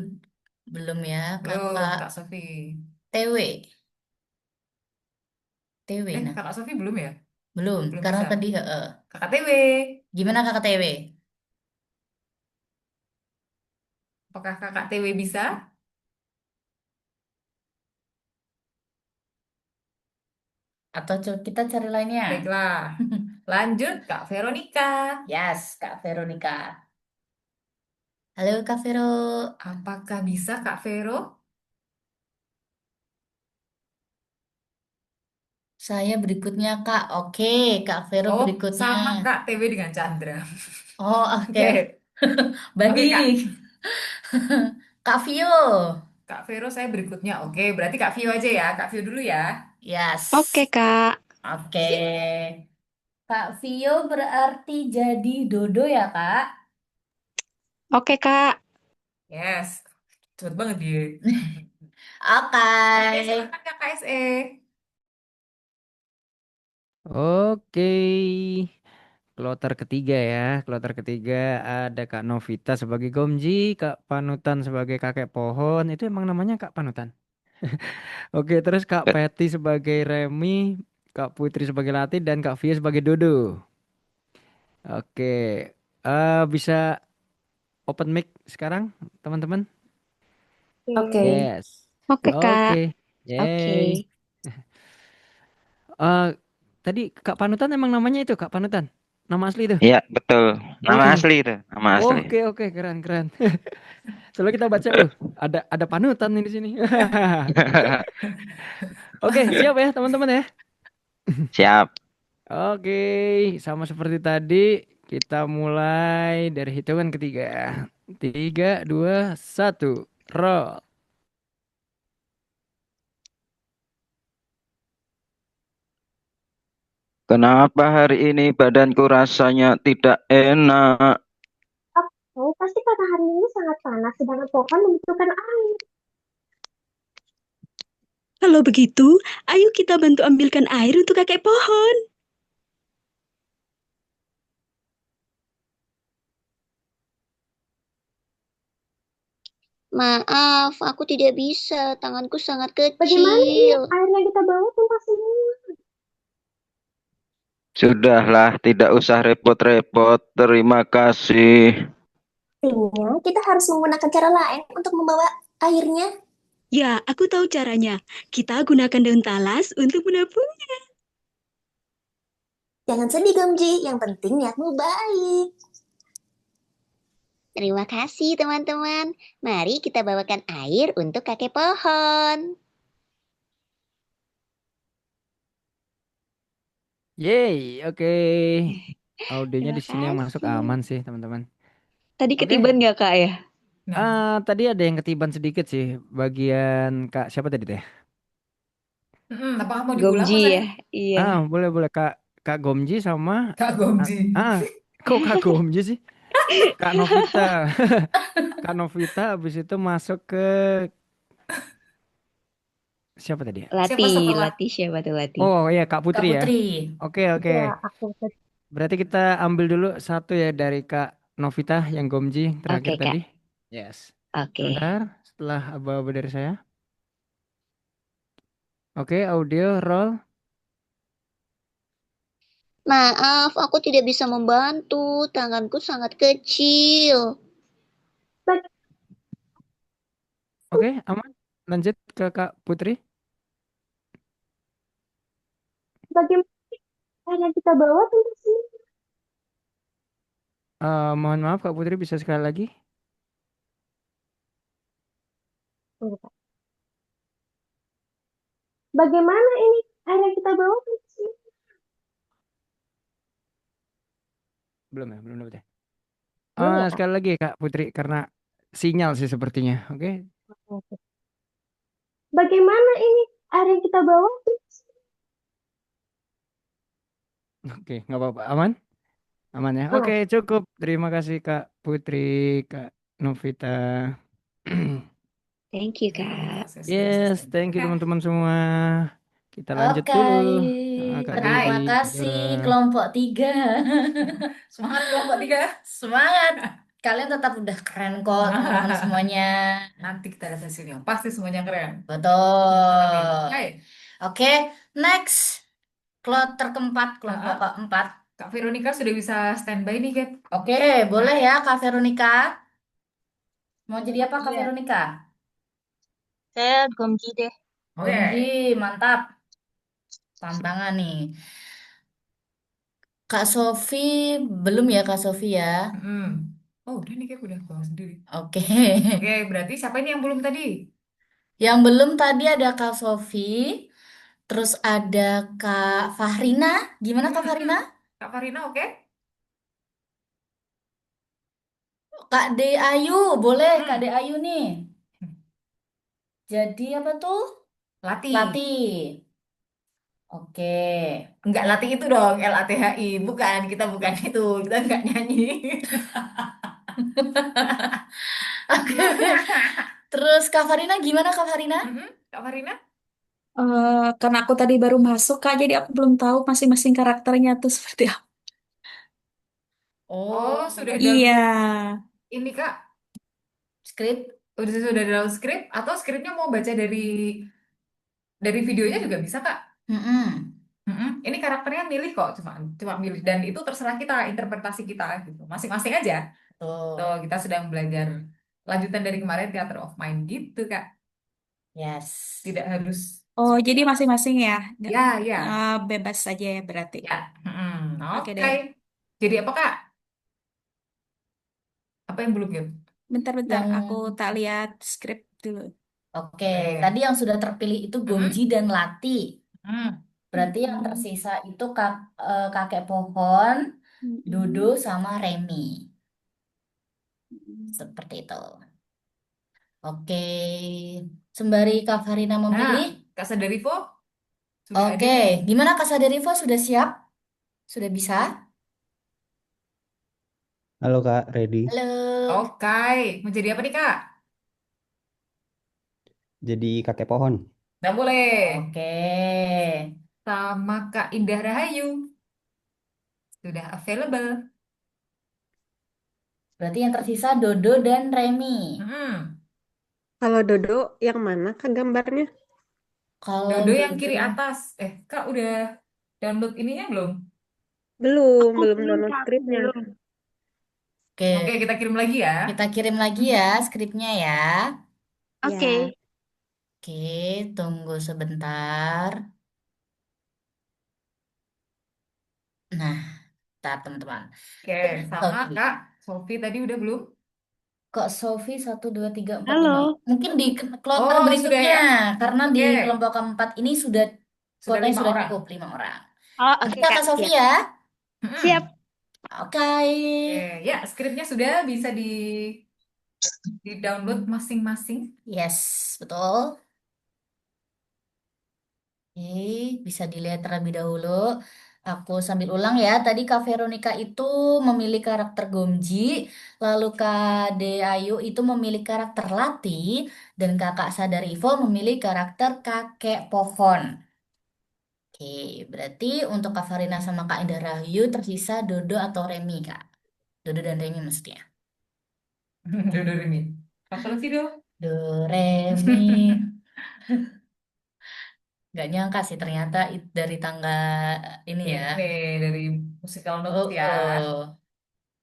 belum ya, Belum, Kakak Kak Sofi. TW. TW, nah. Kakak Sofi belum ya? Belum, Belum karena bisa. tadi Kakak TW. gimana Kakak TW? Apakah Kakak TW bisa? Atau kita cari lainnya? Baiklah. Lanjut, Kak Veronica. Yes, Kak Veronica. Halo Kak Vero. Apakah bisa Kak Vero? Saya berikutnya Kak. Oke, Kak Vero Oh, berikutnya. sama Kak TW dengan Chandra. Oh, oke. Oke. Oke, Kak. Banding. Kak Vio. Kak Vero saya berikutnya. Oke, berarti Kak Vio aja ya. Kak Vio dulu ya. Yes. Oke, Kak. Oke. Kak Vio berarti jadi Dodo ya, Kak? Oke, Kak. Yes. Cepet banget dia. Oke. Oke, silakan Kakak SE. Oke. Kloter ketiga ya. Kloter ketiga ada Kak Novita sebagai Gomji, Kak Panutan sebagai kakek pohon. Itu emang namanya Kak Panutan. Oke, terus Kak Peti sebagai Remi, Kak Putri sebagai Lati, dan Kak Via sebagai Dodo. Oke, bisa open mic sekarang, teman-teman? Oke. Yes. Oke, Kak. Oke. Oke. Yay. Eh, tadi Kak Panutan emang namanya itu Kak Panutan. Nama asli itu. Iya, betul. Nama Oke. asli itu, nama asli. Oke, keren, keren. Soalnya kita baca, ada panutan nih di sini. Oke, siap ya teman-teman ya. Siap. Oke, sama seperti tadi, kita mulai dari hitungan ketiga. 3, 2, 1, roll. Kenapa hari ini badanku rasanya tidak enak? Oh, pasti karena hari ini sangat panas, sedangkan pohon membutuhkan air. Kalau begitu, ayo kita bantu ambilkan air untuk kakek pohon. Maaf, aku tidak bisa. Tanganku sangat Bagaimana ini? kecil. Air yang kita bawa tumpah semua. Sudahlah, tidak usah repot-repot. Terima kasih. Artinya, kita harus menggunakan cara lain untuk membawa airnya. Ya, aku tahu caranya. Kita gunakan daun talas untuk menabungnya. Jangan sedih, Gomji. Yang penting niatmu baik. Terima kasih, teman-teman. Mari kita bawakan air untuk kakek pohon. Yeay, oke. Audionya Terima di sini yang masuk kasih. aman sih, teman-teman. Tadi Oke. ketiban nggak, Kak ya? Tadi ada yang ketiban sedikit sih, bagian Kak siapa tadi teh? Apakah mau diulang, Gomji Mas Adi? ya? Iya. Boleh Kak Gomji sama Kak Gomji. kok Kak Gomji sih? Kak Novita. Kak Novita habis itu masuk ke siapa tadi ya? Lati, Siapa setelah? Lati siapa tuh Lati? Oh iya Kak Kak Putri ya. Putri. Oke. Ya, aku Berarti kita ambil dulu satu ya dari Kak Novita yang Gomji terakhir Oke, Kak. tadi. Yes. Oke. Sebentar, setelah aba-aba dari saya. Oke, audio roll. Maaf, aku tidak bisa membantu. Tanganku sangat kecil. Oke, aman. Lanjut ke Kak Putri. bagaimana air yang kita bawa tumpah semua. Mohon maaf Kak Putri bisa sekali lagi. Bagaimana ini? Air yang kita bawa tumpah semua. Belum dapat ya. Belum ya, Kak? Sekali lagi Kak Putri karena sinyal sih sepertinya. Oke. Bagaimana ini? Air yang kita bawa tumpah semua. Oke, nggak apa-apa. Aman? Aman ya. Oh, Oke, cukup. Terima kasih Kak Putri, Kak Novita. Thank you, Ya, Kak. sudah Yes, selesai. thank you Oke, teman-teman semua. Kita lanjut Oke, dulu. Kak Dedi, terima hai. Kak kasih Dora. kelompok 3. Semangat kelompok 3. Semangat. Kalian tetap udah keren kok teman-teman semuanya. Nanti kita lihat hasilnya. Pasti semuanya keren. Amin. Betul. Hai. Oke, next. Kloter keempat, kelompok Ah, keempat. Kak Veronica sudah bisa standby nih, Kak. Oke, boleh Hai. ya Kak Veronica. Mau jadi apa Kak Iya, Veronica? saya Gomji deh. Gongji, Oke. mantap. Tantangan nih. Kak Sofi, belum ya Kak Sofi ya? Mm-mm. Oh, udah nih, Kak. Udah bawa sendiri. Oke. Oke, berarti siapa ini yang belum tadi? Yang belum tadi ada Kak Sofi, terus ada Kak Fahrina. Gimana Kak Fahrina? Kak Farina, oke? Kak De Ayu, boleh Kak De Hmm. Ayu nih. Jadi apa tuh? Lati. Lati. Oke. Enggak Lati itu dong, LATHI. Bukan, kita bukan itu. Kita enggak nyanyi. Oke. Terus Kak Farina gimana Kak Farina? Kak Farina? Karena aku tadi baru masuk, Kak, jadi aku belum tahu masing-masing karakternya tuh seperti apa. Oh, sudah Iya. download ini, Kak. Skrip. Sudah download skrip atau skripnya mau baca dari videonya juga bisa, Kak. Mm-mm. Ini karakternya milih kok, cuma milih dan itu terserah kita interpretasi kita gitu. Masing-masing aja. Tuh, Tuh. kita sedang belajar lanjutan dari kemarin Theater of Mind gitu, Kak. Yes. Tidak harus Oh, jadi masing-masing ya? ya, ya. Bebas saja ya berarti. Ya. Oke Oke. deh. Jadi apa, Kak? Apa yang belum, Gem? Bentar-bentar, Yang aku tak lihat skrip dulu. Oke, Oke. tadi yang sudah terpilih itu Gomji dan Lati. Hmm. Berarti yang tersisa itu kakek pohon, Dodo sama Remi. Seperti itu. Oke. Sembari Kak Farina Nah, memilih. Kak Sadarivo sudah ada Oke, nih. gimana Kak Saderivo sudah siap? Sudah bisa? Halo Kak, ready? Halo. Oke, mau jadi apa nih, Kak? Jadi kakek pohon. Nggak boleh. Oke. Sama Kak Indah Rahayu. Sudah available. Berarti yang tersisa Dodo dan Remi. Kalau Dodo yang mana Kak gambarnya? Kalau Dodo yang Dodo, kiri atas. Kak udah download ininya belum? Belum Aku belum, download Kak, aku skripnya. belum. Oke, Oke, kita kirim lagi ya. kita kirim lagi ya skripnya ya. Oke. Oke, tunggu sebentar. Nah, bentar teman-teman. Oke, sama Sofi. Kak Sofi tadi udah belum? Kok Sofi 1, 2, 3, 4, Halo. 5. Mungkin di kloter Oh, sudah berikutnya. ya. Karena di Oke, kelompok keempat ini sudah sudah kuotanya 5 sudah orang. cukup 5 orang. Oh, Nanti oke, Kakak Kak. Sofi Siap. ya. Siap. Oke. Ya, skripnya sudah bisa di download masing-masing. Yes, betul. Oke, bisa dilihat terlebih dahulu. Aku sambil ulang ya. Tadi Kak Veronica itu memilih karakter Gomji, lalu Kak De Ayu itu memilih karakter Lati, dan Kakak Sadarivo memilih karakter kakek pohon. Oke, berarti untuk Kak Farina sama Kak Indah Rahayu tersisa Dodo atau Remi, Kak. Dodo dan Remi maksudnya. Dodo Remi. Kakak Lucy dong. Do, Remi. Gak nyangka sih ternyata dari tangga ini ya. Ini dari musical notes Oh, ya. oh.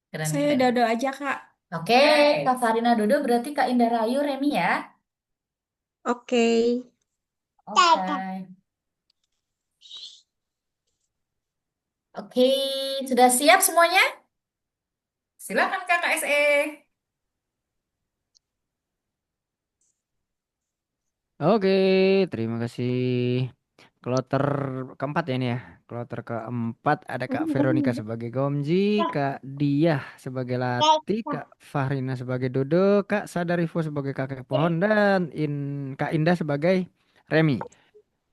Keren, Saya keren. Dodo aja, Kak. Oke, Kak Farina Dodo berarti Kak Indah Rahayu Remi ya. Oke. Oke. Oke, sudah siap semuanya? Silakan Kakak SE. Oke, terima kasih. Kloter keempat ya ini ya. Kloter keempat ada Kak Veronica sebagai Gomji, Kak Diah sebagai Lati, Kak Fahrina sebagai Dodo, Kak Sadarivo sebagai kakek pohon, dan Kak Indah sebagai Remi.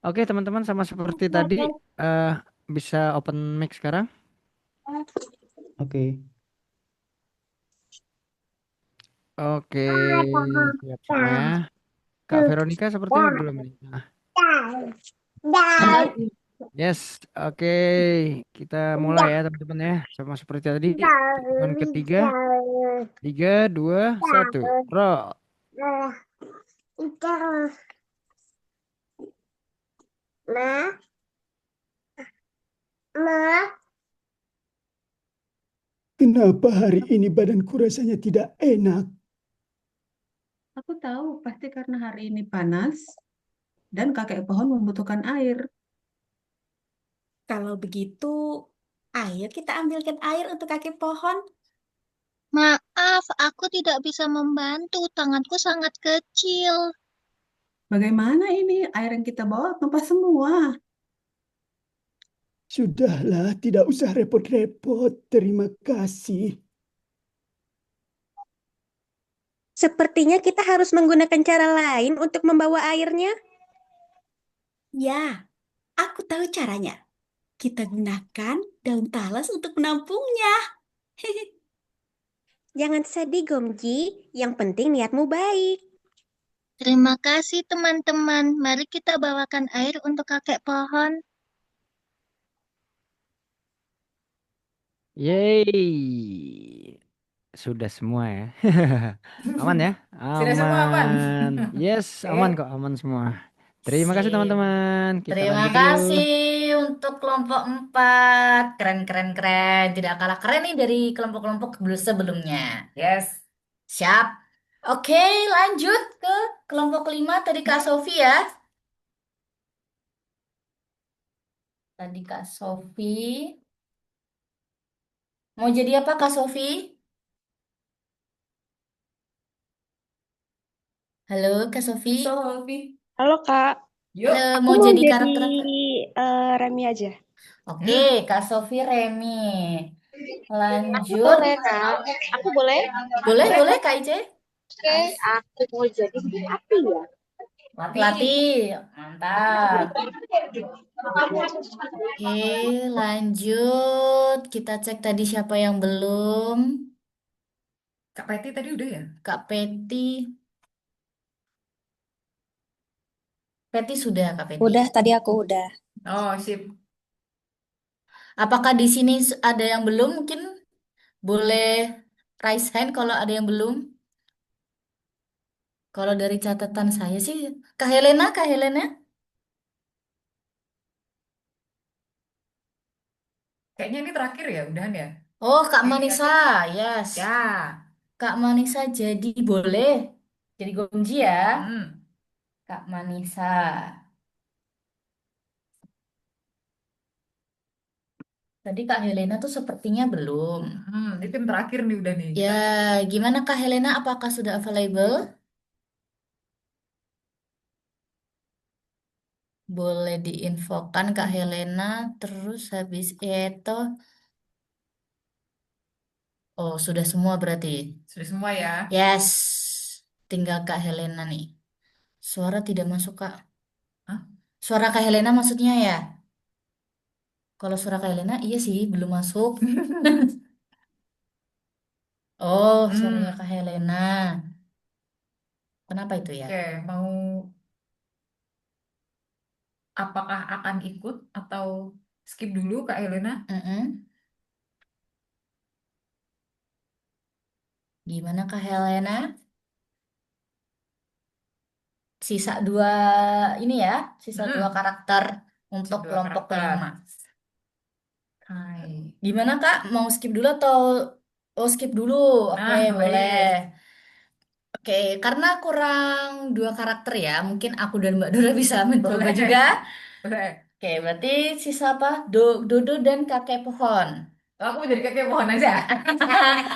Oke teman-teman, sama seperti tadi, bisa open mic sekarang? Oke. Oke, siap semua ya. Kak Veronica sepertinya belum nih. Nah, yes, oke. Kita mulai ya teman-teman ya. Sama seperti tadi, hitungan ketiga, 3, 2, 1, roll. Kenapa hari ini badanku rasanya tidak enak? Aku tahu pasti karena hari ini panas dan kakek pohon membutuhkan air. Kalau begitu, ayo kita ambilkan air untuk kaki pohon. Maaf, aku tidak bisa membantu. Tanganku sangat kecil. Bagaimana ini? Air yang kita bawa tumpah semua. Sudahlah, tidak usah repot-repot. Terima kasih. Sepertinya kita harus menggunakan cara lain untuk membawa airnya. Ya, aku tahu caranya. Kita gunakan daun talas untuk menampungnya. Jangan sedih, Gomji. Yang penting niatmu baik. Terima kasih, teman-teman. Mari kita bawakan air untuk kakek pohon. Yeay. Sudah semua ya. Aman ya? Sudah semua aman. Aman. Yes, aman Oke, kok, aman semua. Terima kasih Sip. teman-teman. Kita Terima lanjut dulu. kasih untuk kelompok 4. Keren, keren, keren. Tidak kalah keren nih dari kelompok-kelompok sebelumnya. yes. Siap. Oke, lanjut ke kelompok 5 tadi Kak Sofi ya. Tadi Kak Sofi. Mau jadi apa Kak Sofi? Halo Kak Sofi. Sofi. Halo, Kak. Yuk. Halo, Aku mau mau jadi jadi karakter apa? Remi aja. Oke, Kak Sofi Remi. Aku Lanjut. boleh, Kak. Aku boleh? Boleh, boleh Kak Ice. Oke, aku mau jadi api ya. Latih. Mantap. Oke, lanjut. Kita cek tadi siapa yang belum. Kak Peti tadi udah ya? Kak Peti. Peti sudah, Kak Peti. Udah, tadi aku udah. Oh, sip. Apakah di sini ada yang belum? Mungkin boleh raise hand kalau ada yang belum. Kalau dari catatan saya sih, Kak Helena, Kak Helena. Kayaknya ini terakhir ya, udahan ya? Oh, Kak Ini Manisa, terakhir. yes. Ya. Kak Manisa jadi boleh. Jadi Gongji ya, Hmm. Kak Manisa. Tadi Kak Helena tuh sepertinya belum. Ini tim terakhir nih udah nih. Ya, gimana Kak Helena? Apakah sudah available? Boleh diinfokan Kak Helena. Terus habis itu, oh sudah semua berarti. Sudah semua ya? Yes, tinggal Kak Helena nih. Suara tidak masuk Kak. Hah? Suara Kak Helena maksudnya ya? Kalau suara Kak Helena, iya sih belum masuk. Oh, suaranya Kak Helena. Kenapa itu ya? Oke, mau apakah akan ikut atau skip dulu Kak Helena? Gimana Kak Helena? Sisa dua ini ya, sisa dua karakter untuk Dua kelompok karakter. kelima. Hai. Gimana Kak? Mau skip dulu atau skip dulu? Oke, Nah, boleh. baik. Oke, karena kurang dua karakter ya, mungkin aku dan Mbak Dora bisa mencoba Boleh. juga. Boleh. Oke, berarti sisa apa? Dodo dan kakek pohon. Oh, aku mau jadi kakek pohon aja.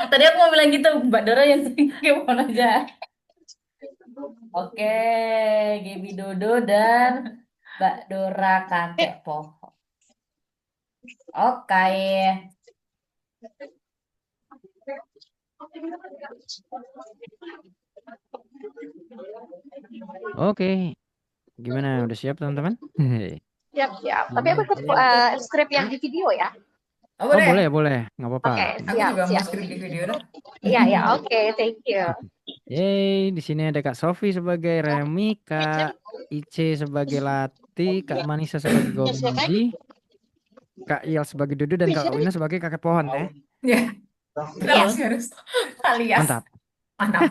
Tadi aku mau bilang gitu, Mbak Dora yang kakek pohon aja. Oke, Gaby Dodo dan Mbak Dora kakek pohon. Oke. Oke. Gimana? Udah siap teman-teman? Siap, siap. Tapi aku ikut skrip yang di video ya. Oh, Oh, boleh. boleh, nggak apa-apa. Oke, Aku siap, juga mau siap. skrip di video dah. Iya, ya, oke, thank you. Yeay, di sini ada Kak Sofi sebagai Remi, Kak Ice sebagai Lati, Kak Manisa sebagai Gomji, Kak Il sebagai Dudu, dan Kak Wina sebagai kakek pohon ya. Ya, kenapa Iya. sih harus alias? Mantap. Mantap.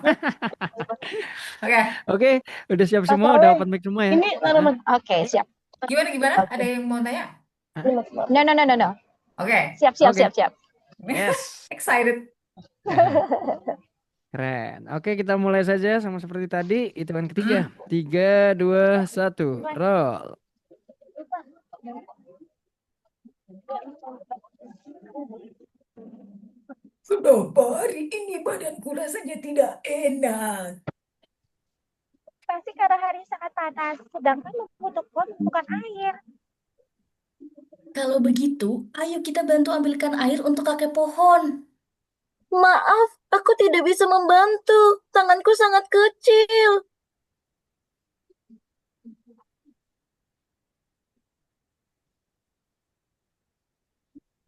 Oke, Oke, udah siap Pak semua, udah Soleh, open mic semua ya. ini tanaman. Oke, siap. gimana? Oke. Ada yang mau tanya? No. Oke, Siap, siap, Oke. siap, siap. Yes. excited. Keren. Oke, kita mulai saja sama seperti tadi. Hitungan ketiga. 3, 2, 1. Roll. Kenapa hari ini badanku rasanya tidak enak? Pasti karena hari sangat panas, sedangkan membutuhkan air. Kalau begitu, ayo kita bantu ambilkan air untuk kakek pohon. Maaf, aku tidak bisa membantu. Tanganku sangat kecil.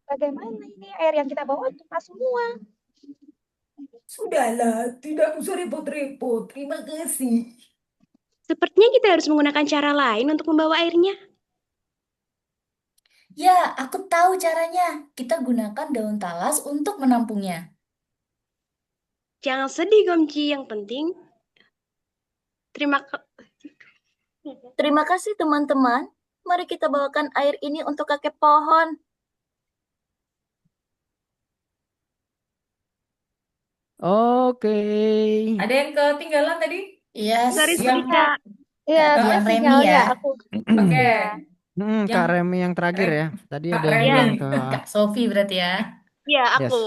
Bagaimana ini air yang kita bawa cuma semua? Sudahlah, tidak usah repot-repot. Terima kasih. Sepertinya kita harus menggunakan cara lain untuk membawa airnya. Ya, aku tahu caranya. Kita gunakan daun talas untuk menampungnya. Jangan sedih, Gomji. Yang penting, Terima kasih teman-teman. Mari kita bawakan air ini untuk kakek pohon. Oke. Ada yang ketinggalan tadi? Yes. Sorry, Yang Kak. Iya, Yang tapi Remi sinyalnya ya. aku. Oke. Kak Remi yang terakhir ya. Tadi Kak ada yang Remi. bilang tuh. Kak Sofi berarti ya. Ya, Yes. aku.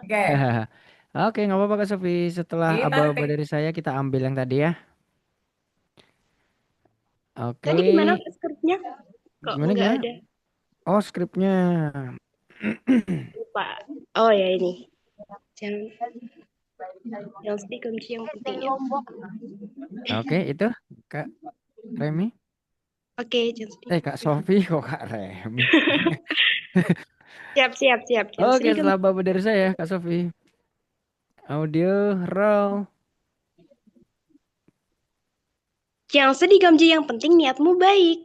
Oke. Oke, nggak apa-apa Kak Sofi. Setelah Kita aba-aba take. dari saya, kita ambil yang tadi ya. Oke. Tadi gimana skripnya? Kok Gimana, nggak gimana? ada? Oh, skripnya. Lupa. Oh ya ini. Jangan sedih, Gomji. Yang penting. Oke, itu Kak Remi. Oke, jangan sedih. Kak Sofi kok Kak Remi. Siap. Jangan Oke, sedih, setelah Gomji. aba dari saya, Kak Sofi. Audio roll. Jangan sedih, Gomji. Yang penting niatmu baik.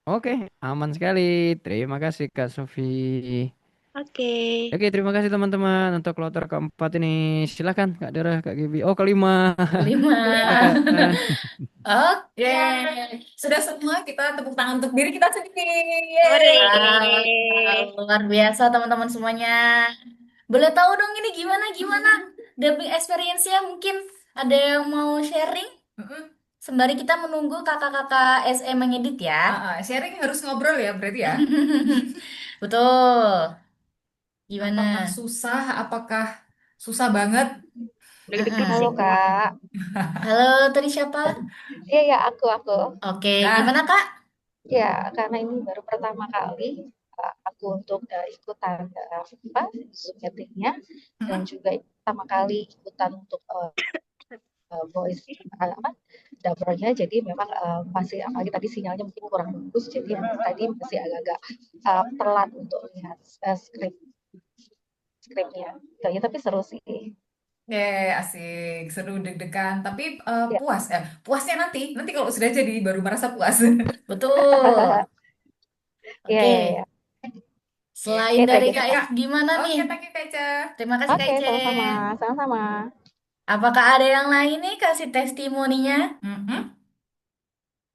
Oke, aman sekali. Terima kasih Kak Sofi. Oke. Oke, terima kasih teman-teman untuk kloter keempat ini. Silakan Kak Dara, Kak Gibi. Oh, kelima. Kelima. Silakan. Oke. Sudah semua kita tepuk tangan untuk diri kita sendiri. Luar biasa teman-teman semuanya. Boleh tahu dong ini gimana dubbing experience-nya? Mungkin ada yang mau sharing? Sembari kita menunggu kakak-kakak SM mengedit ya. Sharing harus ngobrol ya berarti ya. Betul. Gimana? Apakah susah banget? Halo, Kak. Halo, tadi siapa? Iya, aku. Oke, gimana Kak? Ya, karena ini baru pertama kali aku untuk ikutan Zoom meeting-nya dan juga pertama kali ikutan untuk voice dubbernya, jadi memang masih apalagi tadi sinyalnya mungkin kurang bagus, jadi tadi masih agak-agak telat untuk lihat skripnya. Ya, tapi seru sih. Asik, seru deg-degan, tapi puasnya nanti kalau sudah jadi baru merasa puas. Betul. Oke. Selain dari Kak Gitu. Ef, gimana nih? Thank you, Kak Ica. Terima kasih Kak Ice. Sama-sama. Apakah ada yang lain nih kasih testimoninya?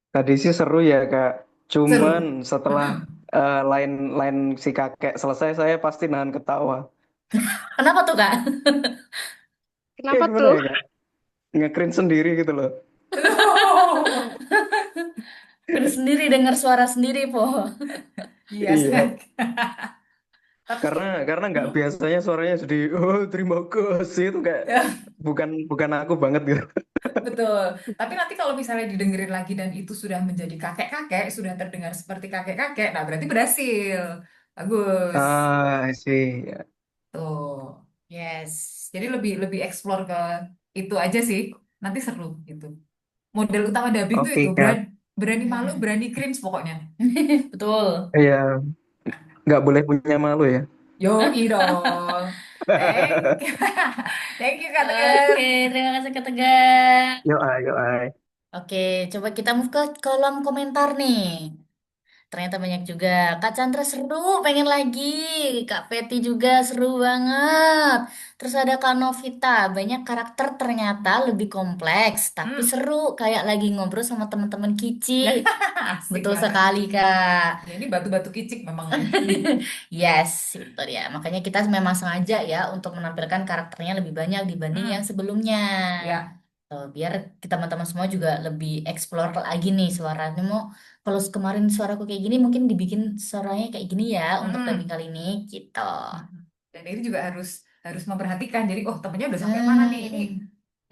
Tadi sih seru ya Kak. Cuman setelah line si kakek selesai, saya pasti nahan ketawa. Kenapa tuh Kak? Kenapa Gimana tuh? ya Kak? Nge-cringe sendiri gitu loh. Cringe sendiri dengar suara sendiri po. Iya. Karena nggak biasanya suaranya sedih. Oh, terima kasih itu kayak bukan aku banget gitu. Betul. Tapi nanti kalau misalnya didengerin lagi dan itu sudah menjadi kakek-kakek, sudah terdengar seperti kakek-kakek, nah berarti berhasil. Bagus. Sih. Tuh. Yes. Jadi lebih explore ke itu aja sih. Nanti seru gitu. Model utama dubbing tuh Oke, itu, Kak. berani malu, berani cringe pokoknya. Betul. Iya, nggak boleh punya malu ya. Yoi dong. Thank you. Thank you Kak Tegar. Oke, terima kasih Kak Tegar. Yo ay. Oke, coba kita move ke kolom komentar nih. Ternyata banyak juga. Kak Chandra seru, pengen lagi. Kak Peti juga seru banget. Terus ada Kak Novita, banyak karakter ternyata lebih kompleks, tapi seru kayak lagi ngobrol sama teman-teman kicik. Asik Betul banget. sekali, Kak. Ya, ini batu-batu kicik memang nih. Yes, itu dia. Makanya kita memang sengaja ya untuk menampilkan karakternya lebih banyak dibanding yang sebelumnya. Ya. Biar kita teman-teman semua juga lebih explore lagi nih suaranya. Mau kalau kemarin suaraku kayak gini mungkin dibikin suaranya kayak gini ya untuk dubbing kali ini gitu. Dan ini juga harus memperhatikan. Jadi, oh temennya udah sampai mana nih? Ini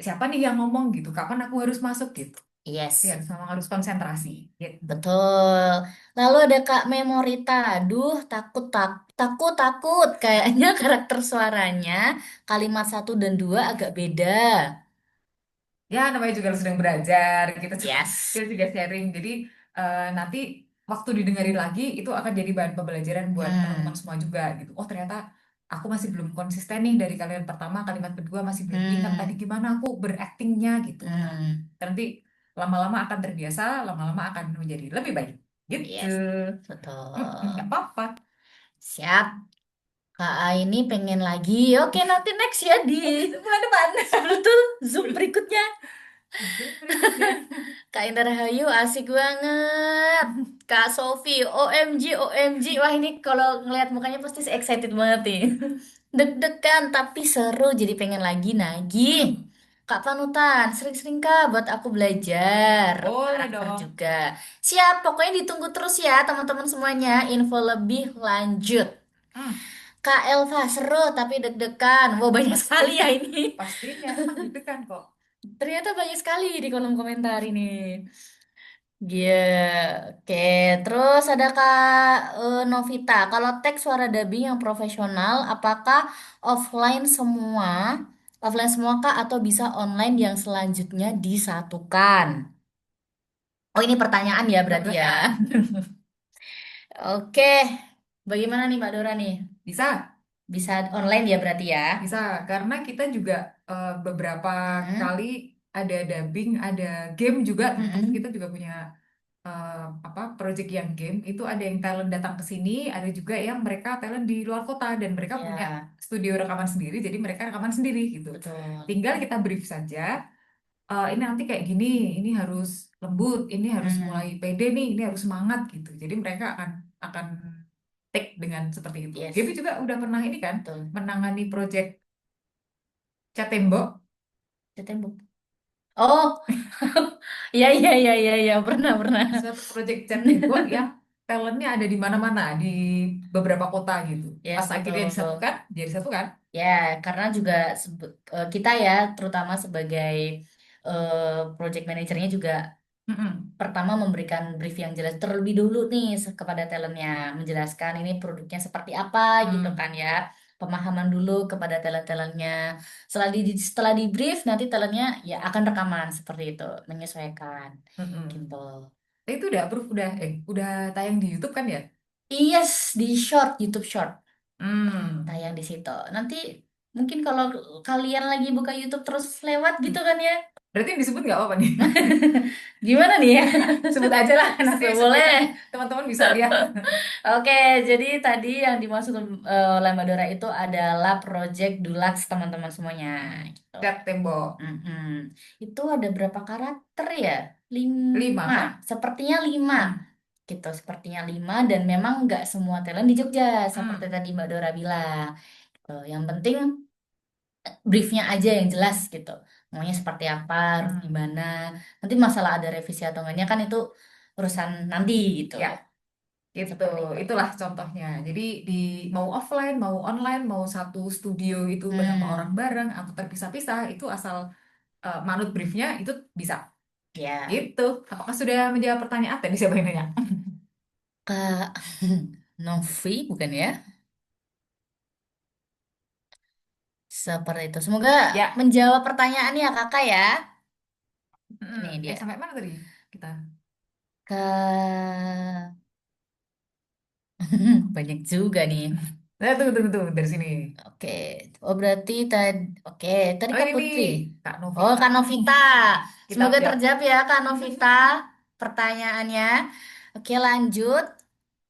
siapa nih yang ngomong gitu? Kapan aku harus masuk gitu? Yes. Ya, memang harus konsentrasi. Gitu. Betul. Lalu ada Kak Memorita. Aduh, takut. Kayaknya karakter suaranya kalimat 1 dan 2 agak beda. Ya, namanya juga sedang belajar. Yes. Kita juga sharing. Jadi, nanti waktu didengarin lagi, itu akan jadi bahan pembelajaran buat teman-teman semua juga gitu. Oh, ternyata aku masih belum konsisten nih dari kalimat pertama, kalimat kedua masih belum ingat tadi gimana aku beraktingnya gitu. Nah, nanti lama-lama akan terbiasa, lama-lama akan menjadi lebih baik. Gitu. Yes, betul. Nggak apa-apa. Siap. Kak A ini pengen lagi. Oke, nanti next ya di bulan depan. Betul, Zoom berikutnya. Kak Indah Rahayu asik banget. Kak Sofi, OMG. Wah ini kalau ngelihat mukanya pasti excited banget nih. Deg-degan tapi seru jadi pengen lagi nagih. Kak Panutan, sering-sering Kak buat aku belajar Boleh karakter dong. juga. Siap, pokoknya ditunggu terus ya teman-teman semuanya. Info lebih lanjut. Kak Elva seru tapi deg-degan. Wow banyak sekali ya ini. Pastinya deg-degan kok. Ternyata banyak sekali di kolom komentar ini. Iya, oke. Terus ada Kak Novita. Kalau teks suara dubbing yang profesional, apakah offline semua? Offline semua kah atau bisa online yang selanjutnya disatukan? Oh ini pertanyaan ya berarti ya. Oke, bagaimana nih Mbak Dora nih? Bisa. Bisa online ya berarti ya? Bisa, karena kita juga beberapa kali ada dubbing, ada game juga. Teman-teman kita juga punya project yang game. Itu ada yang talent datang ke sini, ada juga yang mereka talent di luar kota dan mereka punya studio rekaman sendiri, jadi mereka rekaman sendiri gitu. Tinggal kita brief saja. Ini nanti kayak gini, ini harus lembut, ini harus mulai pede nih, ini harus semangat gitu. Jadi mereka akan take dengan seperti itu. Gaby juga udah pernah ini kan menangani project Cat Tembok. Cat Tembok. Oh, ya, pernah. Suatu project Cat Tembok yang talentnya ada di mana-mana di beberapa kota gitu. Yes, Pas akhirnya disatukan, jadi satu kan? Ya, karena juga kita ya, terutama sebagai project manajernya juga pertama memberikan brief yang jelas terlebih dulu nih kepada talentnya, menjelaskan ini produknya seperti apa gitu kan ya, pemahaman dulu kepada talent-talentnya. Setelah di brief nanti talentnya ya akan rekaman seperti itu, menyesuaikan gitu. Itu udah approve, udah tayang di YouTube kan ya? Yes, di YouTube Short. Tayang di situ. Nanti mungkin kalau kalian lagi buka YouTube terus lewat gitu kan ya. Berarti disebut nggak apa-apa nih? Gimana nih ya? Sebut aja lah, nanti boleh. Teman-teman bisa lihat. Oke, jadi tadi yang dimaksud oleh Mbak Dora itu adalah Project Dulux teman-teman semuanya. Gitu. Cat Tembok. Itu ada berapa karakter ya? 5. Sepertinya 5. Gitu, sepertinya 5 dan memang nggak semua talent di Jogja seperti tadi Mbak Dora bilang. Gitu. Yang penting briefnya aja yang jelas gitu. Maunya seperti apa, harus gimana. Nanti masalah ada revisi atau enggaknya kan itu urusan nanti gitu. Ya, gitu. Itulah contohnya. Jadi mau offline, mau online, mau satu studio itu bersama orang bareng atau terpisah-pisah, itu asal manut briefnya itu bisa. Ya. Gitu. Apakah sudah menjawab pertanyaan? Tadi siapa yang nanya? Kak Novi bukan ya? Seperti itu. Semoga menjawab pertanyaan ya kakak ya. Ini dia. Sampai mana tadi kita? Kak, banyak juga nih. Nah, tunggu dari sini. Oke, oh berarti tadi, oke, tadi Oh Kak ini nih, Putri. Kak Oh, Novita. Kak Novita. Kita Semoga jawab. terjawab ya, Kak Novita, pertanyaannya. Oke, lanjut.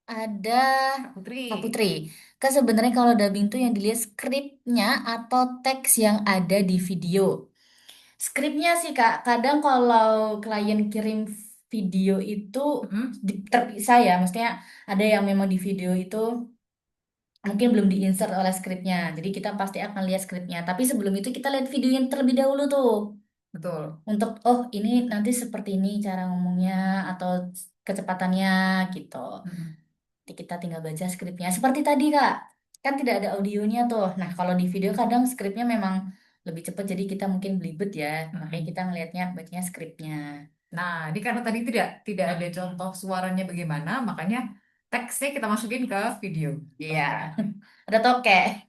Ada Kak Putri. Kak Putri. Kak sebenarnya kalau dubbing tuh yang dilihat skripnya atau teks yang ada di video. Skripnya sih Kak, kadang kalau klien kirim video itu terpisah ya, maksudnya ada yang memang di video itu mungkin belum diinsert oleh skripnya. Jadi kita pasti akan lihat skripnya. Tapi sebelum itu kita lihat videonya terlebih dahulu tuh. Betul. Untuk, oh ini nanti seperti ini cara ngomongnya atau kecepatannya gitu. Nanti kita tinggal baca skripnya. Seperti tadi Kak, kan tidak ada audionya tuh. Nah kalau di video kadang skripnya memang lebih cepat jadi kita mungkin belibet ya. Makanya kita ngelihatnya bacanya skripnya. Nah, ini karena tadi tidak ada contoh suaranya bagaimana, makanya teksnya kita masukin ke video. Iya, ada toke.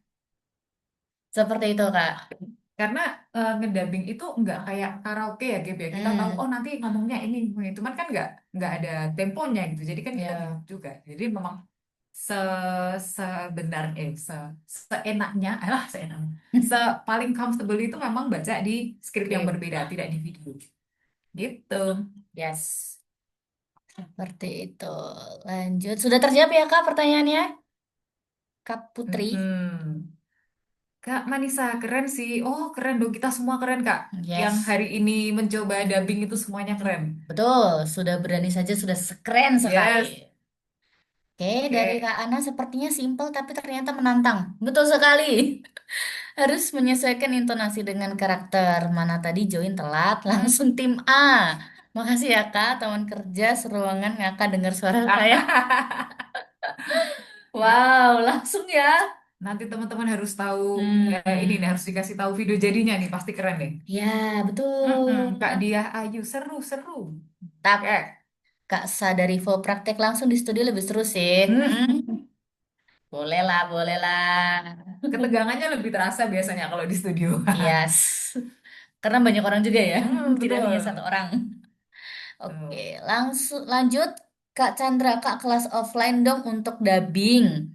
Seperti itu Kak. Karena ngedubbing itu nggak kayak karaoke ya, Gap ya. Kita tahu, oh nanti ngomongnya ini. Cuman kan nggak ada temponya gitu. Jadi kan kita bingung juga. Jadi memang se sebenarnya, seenaknya, paling comfortable itu memang baca di skrip yang berbeda, tidak di video. Gitu. Yes. Seperti itu. Lanjut. Sudah terjawab ya Kak pertanyaannya? Kak Putri. Kak Manisa, keren sih. Oh, keren dong. Kita semua keren, Kak. Yang Yes. hari ini mencoba dubbing itu semuanya keren. Betul. Sudah berani saja sudah keren sekali. Yes. Oke, dari Kak Ana sepertinya simpel tapi ternyata menantang. Betul sekali. Harus menyesuaikan intonasi dengan karakter. Mana tadi join telat, langsung tim A. Makasih ya Kak, teman kerja seruangan ngakak dengar suara saya. Wow, langsung ya. Nanti teman-teman harus tahu ini nih, harus dikasih tahu video jadinya nih, pasti keren nih. Ya, betul. Kak Diah Ayu, seru. Tak, Kak sadari full praktek langsung di studio lebih seru sih. Boleh lah, boleh lah. Ketegangannya lebih terasa biasanya kalau di studio. Yes. Karena banyak orang juga ya, tidak betul. hanya satu orang. Oke, langsung lanjut Kak Chandra, Kak kelas offline dong untuk dubbing.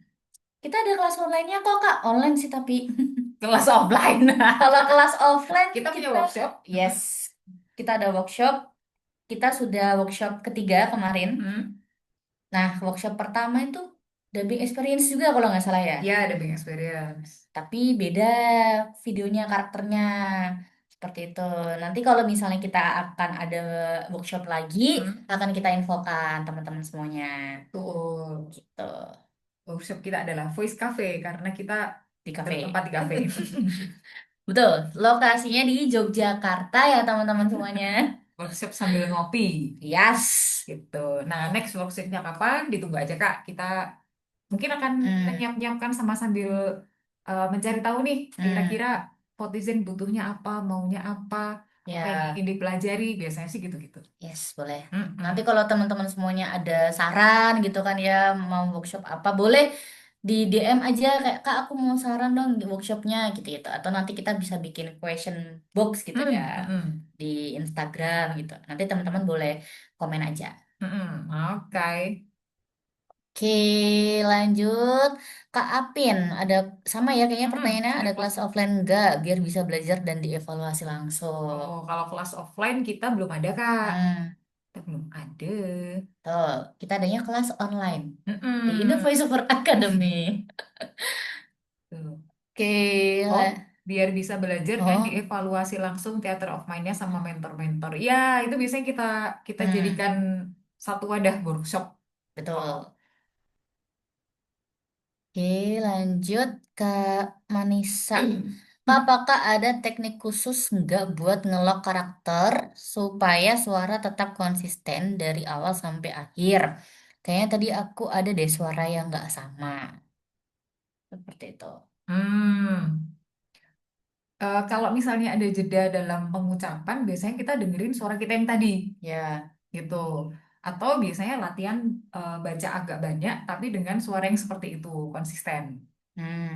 Kita ada kelas online-nya kok Kak, online sih tapi. Kelas offline. Kalau kelas offline Kita punya workshop. Yes, kita ada workshop. Kita sudah workshop ketiga kemarin. Nah, workshop pertama itu dubbing experience juga kalau nggak salah ya. Ya, dubbing experience. Tapi beda videonya, karakternya. Seperti itu. Nanti kalau misalnya kita akan ada workshop lagi, akan kita infokan teman-teman semuanya. Tuh. Gitu. Workshop kita adalah Voice Cafe karena kita Di kafe. bertempat di kafe. Betul. Lokasinya di Yogyakarta ya teman-teman semuanya. Workshop sambil ngopi. Yes. Gitu. Nah, next workshopnya kapan? Ditunggu aja Kak. Kita mungkin akan nyiapkan sama sambil mencari tahu nih kira-kira Votizen butuhnya apa, maunya apa, apa yang ingin dipelajari. Biasanya sih gitu-gitu. Yes, boleh. Nanti kalau teman-teman semuanya ada saran gitu kan ya, mau workshop apa, boleh di DM aja kayak Kak aku mau saran dong di workshopnya gitu. Atau nanti kita bisa bikin question box gitu ya di Instagram gitu. Nanti teman-teman boleh komen aja. Oke. Oke, lanjut. Kak Apin, ada sama ya kayaknya pertanyaannya, ada kelas offline enggak biar bisa belajar dan dievaluasi langsung. Oh, kalau kelas offline kita belum ada Kak. Kita belum ada. Tuh, kita adanya kelas online di Indo Voice Over Academy. Tuh. Oke, Oh, biar bisa belajar dan dievaluasi langsung theater of mind-nya sama mentor-mentor. Ya, itu biasanya kita jadikan satu wadah workshop. betul. Oke, lanjut ke Manisa. Kak, apakah ada teknik khusus nggak buat ngelok karakter supaya suara tetap konsisten dari awal sampai akhir? Kayaknya tadi aku ada deh suara yang nggak sama. Seperti itu. Kalau misalnya ada jeda dalam pengucapan, biasanya kita dengerin suara kita yang tadi. Ya. Gitu. Atau biasanya latihan baca agak banyak, tapi dengan suara yang seperti itu, konsisten.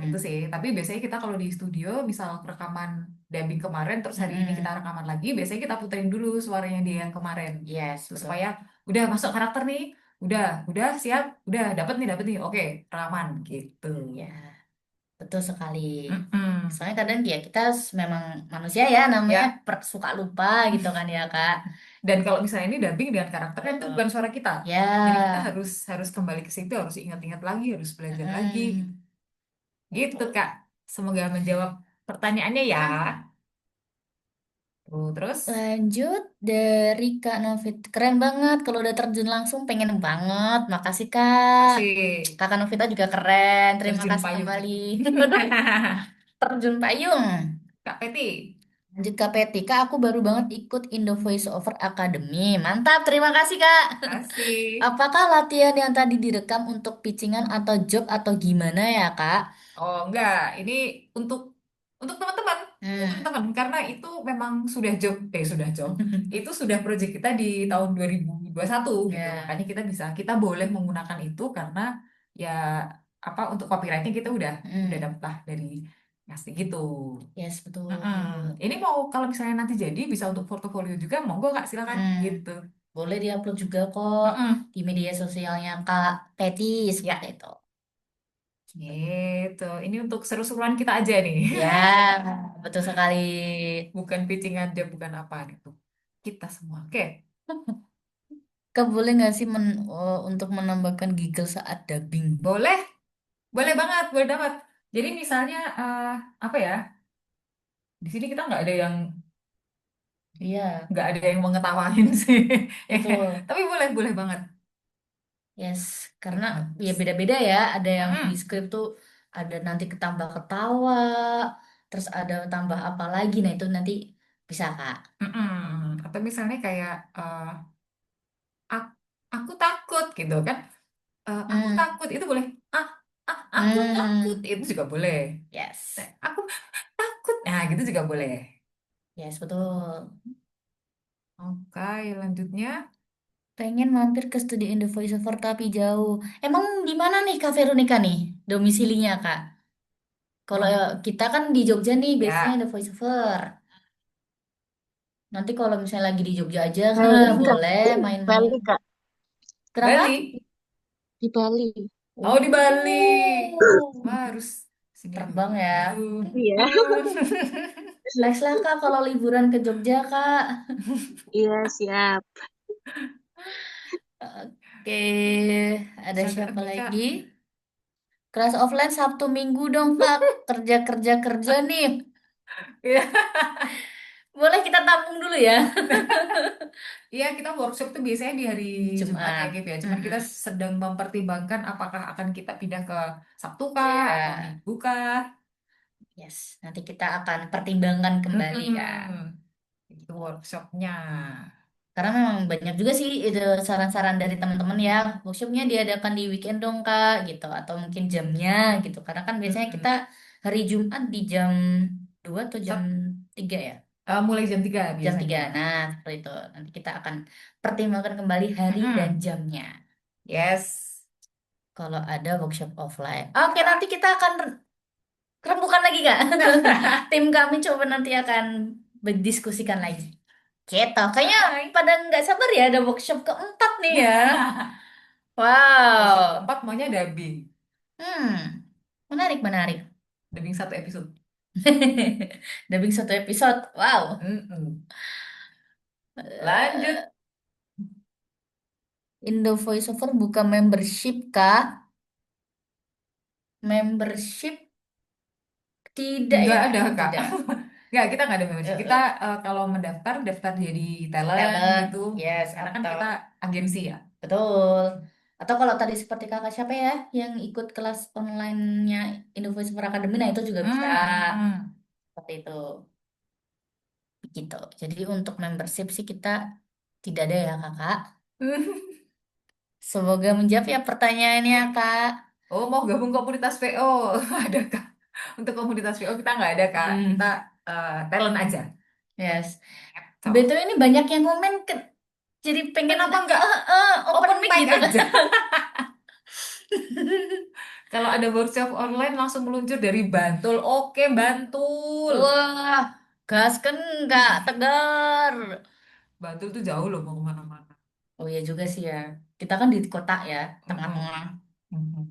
Itu sih. Tapi biasanya kita kalau di studio, misal rekaman dubbing kemarin, terus hari ini kita rekaman lagi, biasanya kita puterin dulu suaranya dia yang kemarin. Yes, betul. Supaya, udah masuk karakter nih, udah siap, udah dapet nih, oke, rekaman gitu. Ya, betul sekali. Mm-mm. Soalnya kadang ya kita memang manusia ya, namanya Ya, suka lupa gitu kan ya Kak. dan kalau misalnya ini dubbing dengan karakternya itu bukan suara kita, Ya. jadi kita harus kembali ke situ, harus ingat-ingat lagi, harus belajar lagi, gitu Kak. Semoga menjawab pertanyaannya ya. Terus Lanjut dari Kak Novit. Keren banget kalau udah terjun langsung, pengen banget. Makasih Kak. kasih Kakak Novita juga keren. Terima terjun kasih payung. kembali. Aduh, terjun payung. Kak Peti. Lanjut Kak Peti. Kak, aku baru banget ikut Indo Voice Over Academy. Mantap, terima kasih Kak. Kasih. Apakah latihan yang tadi direkam untuk pitchingan atau job atau gimana ya Kak? Oh enggak, ini untuk teman-teman, karena itu memang sudah job, itu sudah proyek kita di tahun 2021 gitu. Ya. Makanya kita boleh menggunakan itu karena ya apa untuk copyrightnya kita udah dapat lah dari ngasih gitu. Yes, betul. Ini mau kalau misalnya nanti jadi bisa untuk portofolio juga, monggo Kak silakan gitu. Boleh diupload juga kok di media sosialnya Kak Peti seperti itu. Gitu. Ini untuk seru-seruan kita aja nih. Ya, betul sekali. Bukan pitching aja, bukan apa gitu. Kita semua. Oke. Kak boleh nggak sih untuk menambahkan giggle saat dubbing? Boleh. Boleh banget, boleh dapat. Jadi misalnya apa ya? Di sini kita Iya, nggak ada yang mengetawain sih. betul. Tapi boleh banget. Yes, karena ya beda-beda ya. Ada yang di skrip tuh ada nanti ketambah ketawa, terus ada tambah apa lagi. Nah itu nanti bisa Kak. Atau misalnya kayak aku takut gitu kan. Aku takut itu boleh. Aku takut itu juga boleh. Yes. Aku takut. Nah, gitu juga boleh. Yes, betul. Oke, lanjutnya. Pengen mampir ke studi Indo Voice Over tapi jauh. Emang di mana nih Kak Veronica nih domisilinya Kak? Kalau kita kan di Jogja nih biasanya ada Voice Over. Nanti kalau misalnya lagi di Jogja aja Kak, boleh main-main. Bali, Kak. Kenapa? Bali. Di Bali. Oh, di Bali. Wah, harus terbang ya. Iya. Les lah Kak kalau liburan ke Jogja Kak. Iya, siap. Oke, ada siapa lagi? Kelas offline Sabtu Minggu dong Kak. Kerja nih. Boleh kita tampung dulu ya. Iya, kita workshop tuh biasanya di hari Jumat ya, Jumat. Gif ya. Cuman kita sedang mempertimbangkan apakah akan kita pindah ke Sabtu kah atau Minggu kah. Yes, nanti kita akan pertimbangkan kembali kan. Itu workshopnya. Karena memang banyak juga sih itu saran-saran dari teman-teman ya. Workshopnya diadakan di weekend dong Kak gitu. Atau mungkin jamnya gitu. Karena kan biasanya kita hari Jumat di jam 2 atau jam 3 ya. Mulai jam 3 Jam biasanya. 3. Nah, seperti itu. Nanti kita akan pertimbangkan kembali hari dan jamnya. Yes. Kalau ada workshop offline. Oke, nanti kita akan rembukan lagi Kak. Tim kami coba nanti akan berdiskusikan lagi. Gitu. Kayaknya pada nggak sabar ya ada workshop keempat nih ya. Workshop Wow. keempat maunya dubbing. Menarik, menarik. Dubbing 1 episode. Dubbing 1 episode. Wow. Lanjut. Indo Voiceover buka membership kah? Membership tidak Nggak ya? ada, Kak. Tidak. Nggak, kita nggak ada membership. Kita kalau daftar jadi talent gitu. Yes, Karena kan atau kita agensi ya. betul. Atau kalau tadi seperti kakak siapa ya yang ikut kelas online-nya Indo Voiceover Academy, nah itu juga bisa. Seperti itu. Gitu. Jadi untuk membership sih kita tidak ada ya kakak. Semoga menjawab ya pertanyaannya kak. Oh, mau gabung komunitas VO? Ada, Kak. Untuk komunitas VO kita nggak ada, Kak. Kita talent aja. Yes. BTW ini banyak yang komen jadi pengen apa nggak open mic gitu aja. Kalau ada workshop online langsung meluncur dari Bantul. Oke, Bantul. Wah, gas kan nggak tegar. Bantul tuh jauh loh mau kemana-mana. Oh iya juga sih ya. Kita kan di kota ya, Mm-mm. tengah-tengah. Mm-mm.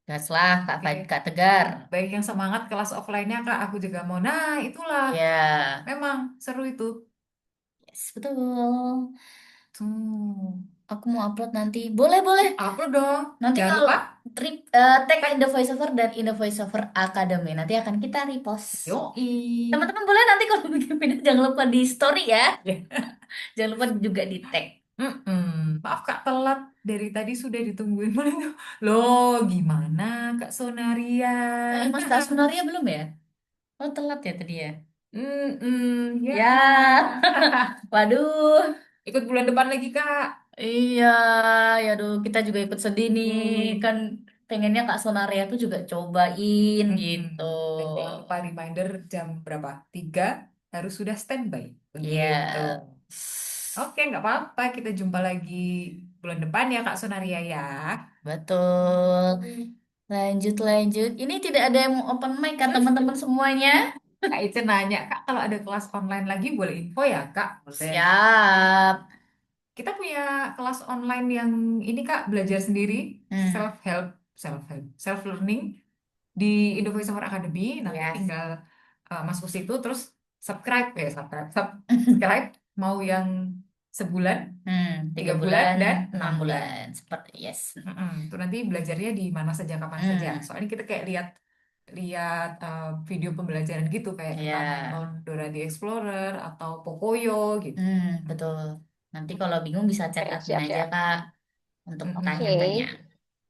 Gas lah Oke, Kak Tegar. baik yang semangat kelas offline-nya Kak, aku juga mau. Nah, itulah. Ya, Memang seru itu. yes, betul. Tuh. Aku mau upload nanti. Boleh, boleh. Upload dong. Nanti Jangan kalau lupa tag tag. in the voiceover dan in the voiceover academy nanti akan kita repost. Yoi. Teman-teman boleh nanti kalau bikin video jangan lupa di story ya. Ya. Jangan lupa juga di tag. Maaf Kak, telat. Dari tadi sudah ditungguin. Loh, gimana Kak Sonaria? Mas Kak Sunaria belum ya? Oh telat ya tadi ya. Ya. Ya, waduh. Ikut bulan depan lagi Kak. Iya, ya aduh kita juga ikut sedih nih. Kan pengennya Kak Sonaria tuh juga cobain gitu. Dan jangan lupa reminder jam berapa? 3 harus sudah standby. Iya. Begitu. Oke, nggak apa-apa. Kita jumpa lagi bulan depan ya Kak Sonaria ya. Betul. Lanjut, lanjut. Ini tidak ada yang mau open mic kan teman-teman semuanya? Kak Ica nanya, Kak kalau ada kelas online lagi boleh info ya Kak? Boleh. Siap. Kita punya kelas online yang ini Kak, belajar sendiri, self-help, self learning di Indo Voiceover Academy. Nanti Yes. tinggal masuk ke situ terus subscribe mau yang sebulan, 3 bulan dan 6 bulan. Seperti yes. Itu nanti belajarnya di mana saja, kapan saja. Soalnya kita kayak lihat video pembelajaran gitu kayak tentang nonton Dora the Explorer atau Pocoyo gitu. Betul. Nanti kalau bingung bisa chat Oke, admin aja siap-siap. Kak untuk Oke. tanya-tanya.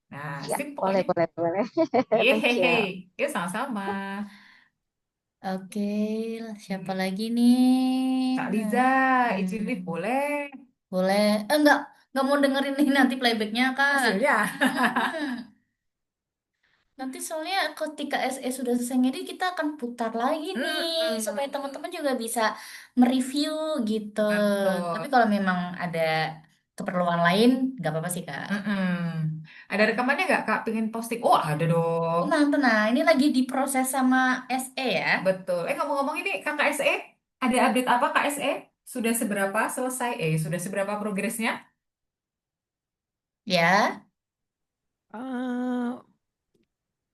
Nah, Ya, sip boleh, pokoknya. boleh. Thank you. Yeay, ya sama-sama. Oke, siapa lagi nih? Kak Liza, izin live boleh? Boleh. Enggak mau dengerin nih nanti playbacknya Kak. Hasilnya. Nanti soalnya ketika SE sudah selesai ngedit kita akan putar lagi nih supaya teman-teman juga bisa mereview gitu. Tapi kalau memang ada keperluan lain nggak apa-apa sih Kak. Ada rekamannya nggak Kak? Pengen posting? Oh ada dong. Tenang. Ini lagi diproses sama SE ya. Betul. Ngomong-ngomong ini Kakak SE, ada update apa Kak SE? Sudah seberapa selesai? Sudah seberapa progresnya? Ya.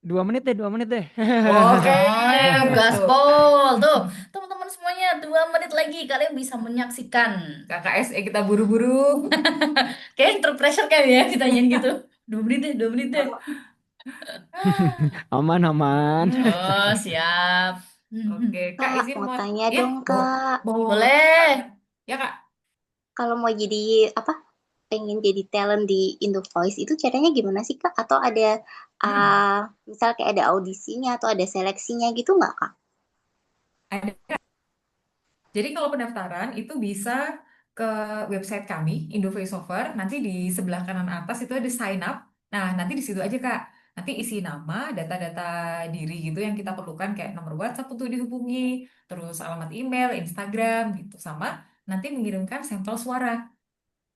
2 menit deh. Oke, gaspol tuh teman-teman semuanya 2 menit lagi kalian bisa menyaksikan Kakak SE kita buru-buru. kayak terpressure kan ya ditanyain gitu 2 menit deh. Aman. Oh siap. Oke, Kak Kak, izin mau mau tanya ya, dong, Kak. Boleh. Ya Kak. Kalau mau jadi pengen jadi talent di Indo Voice itu caranya gimana sih Kak? Atau ada misal kayak ada audisinya atau ada seleksinya gitu nggak Kak? Ada. Jadi kalau pendaftaran itu bisa ke website kami, Indo Voiceover. Nanti di sebelah kanan atas itu ada sign up. Nah, nanti di situ aja Kak. Nanti isi nama, data-data diri gitu yang kita perlukan kayak nomor WhatsApp untuk dihubungi, terus alamat email, Instagram gitu, sama nanti mengirimkan sampel suara,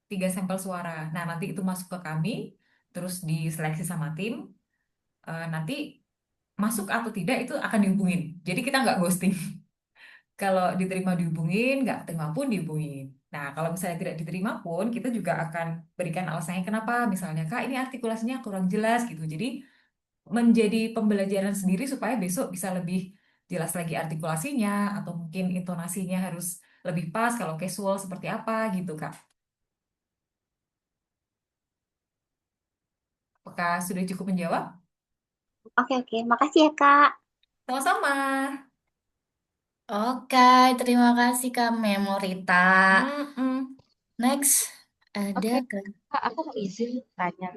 3 sampel suara. Nah, nanti itu masuk ke kami, terus diseleksi sama tim. Nanti masuk atau tidak itu akan dihubungin. Jadi kita nggak ghosting. Kalau diterima dihubungin, nggak terima pun dihubungin. Nah, kalau misalnya tidak diterima pun, kita juga akan berikan alasannya kenapa. Misalnya, Kak, ini artikulasinya kurang jelas gitu. Jadi, menjadi pembelajaran sendiri supaya besok bisa lebih jelas lagi artikulasinya, atau mungkin intonasinya harus lebih pas kalau casual seperti apa gitu, Kak. Apakah sudah cukup menjawab? Oke. Makasih ya Kak. Sama-sama. Oke, terima kasih Kak Memorita. Next, ada Kak, aku mau izin tanya.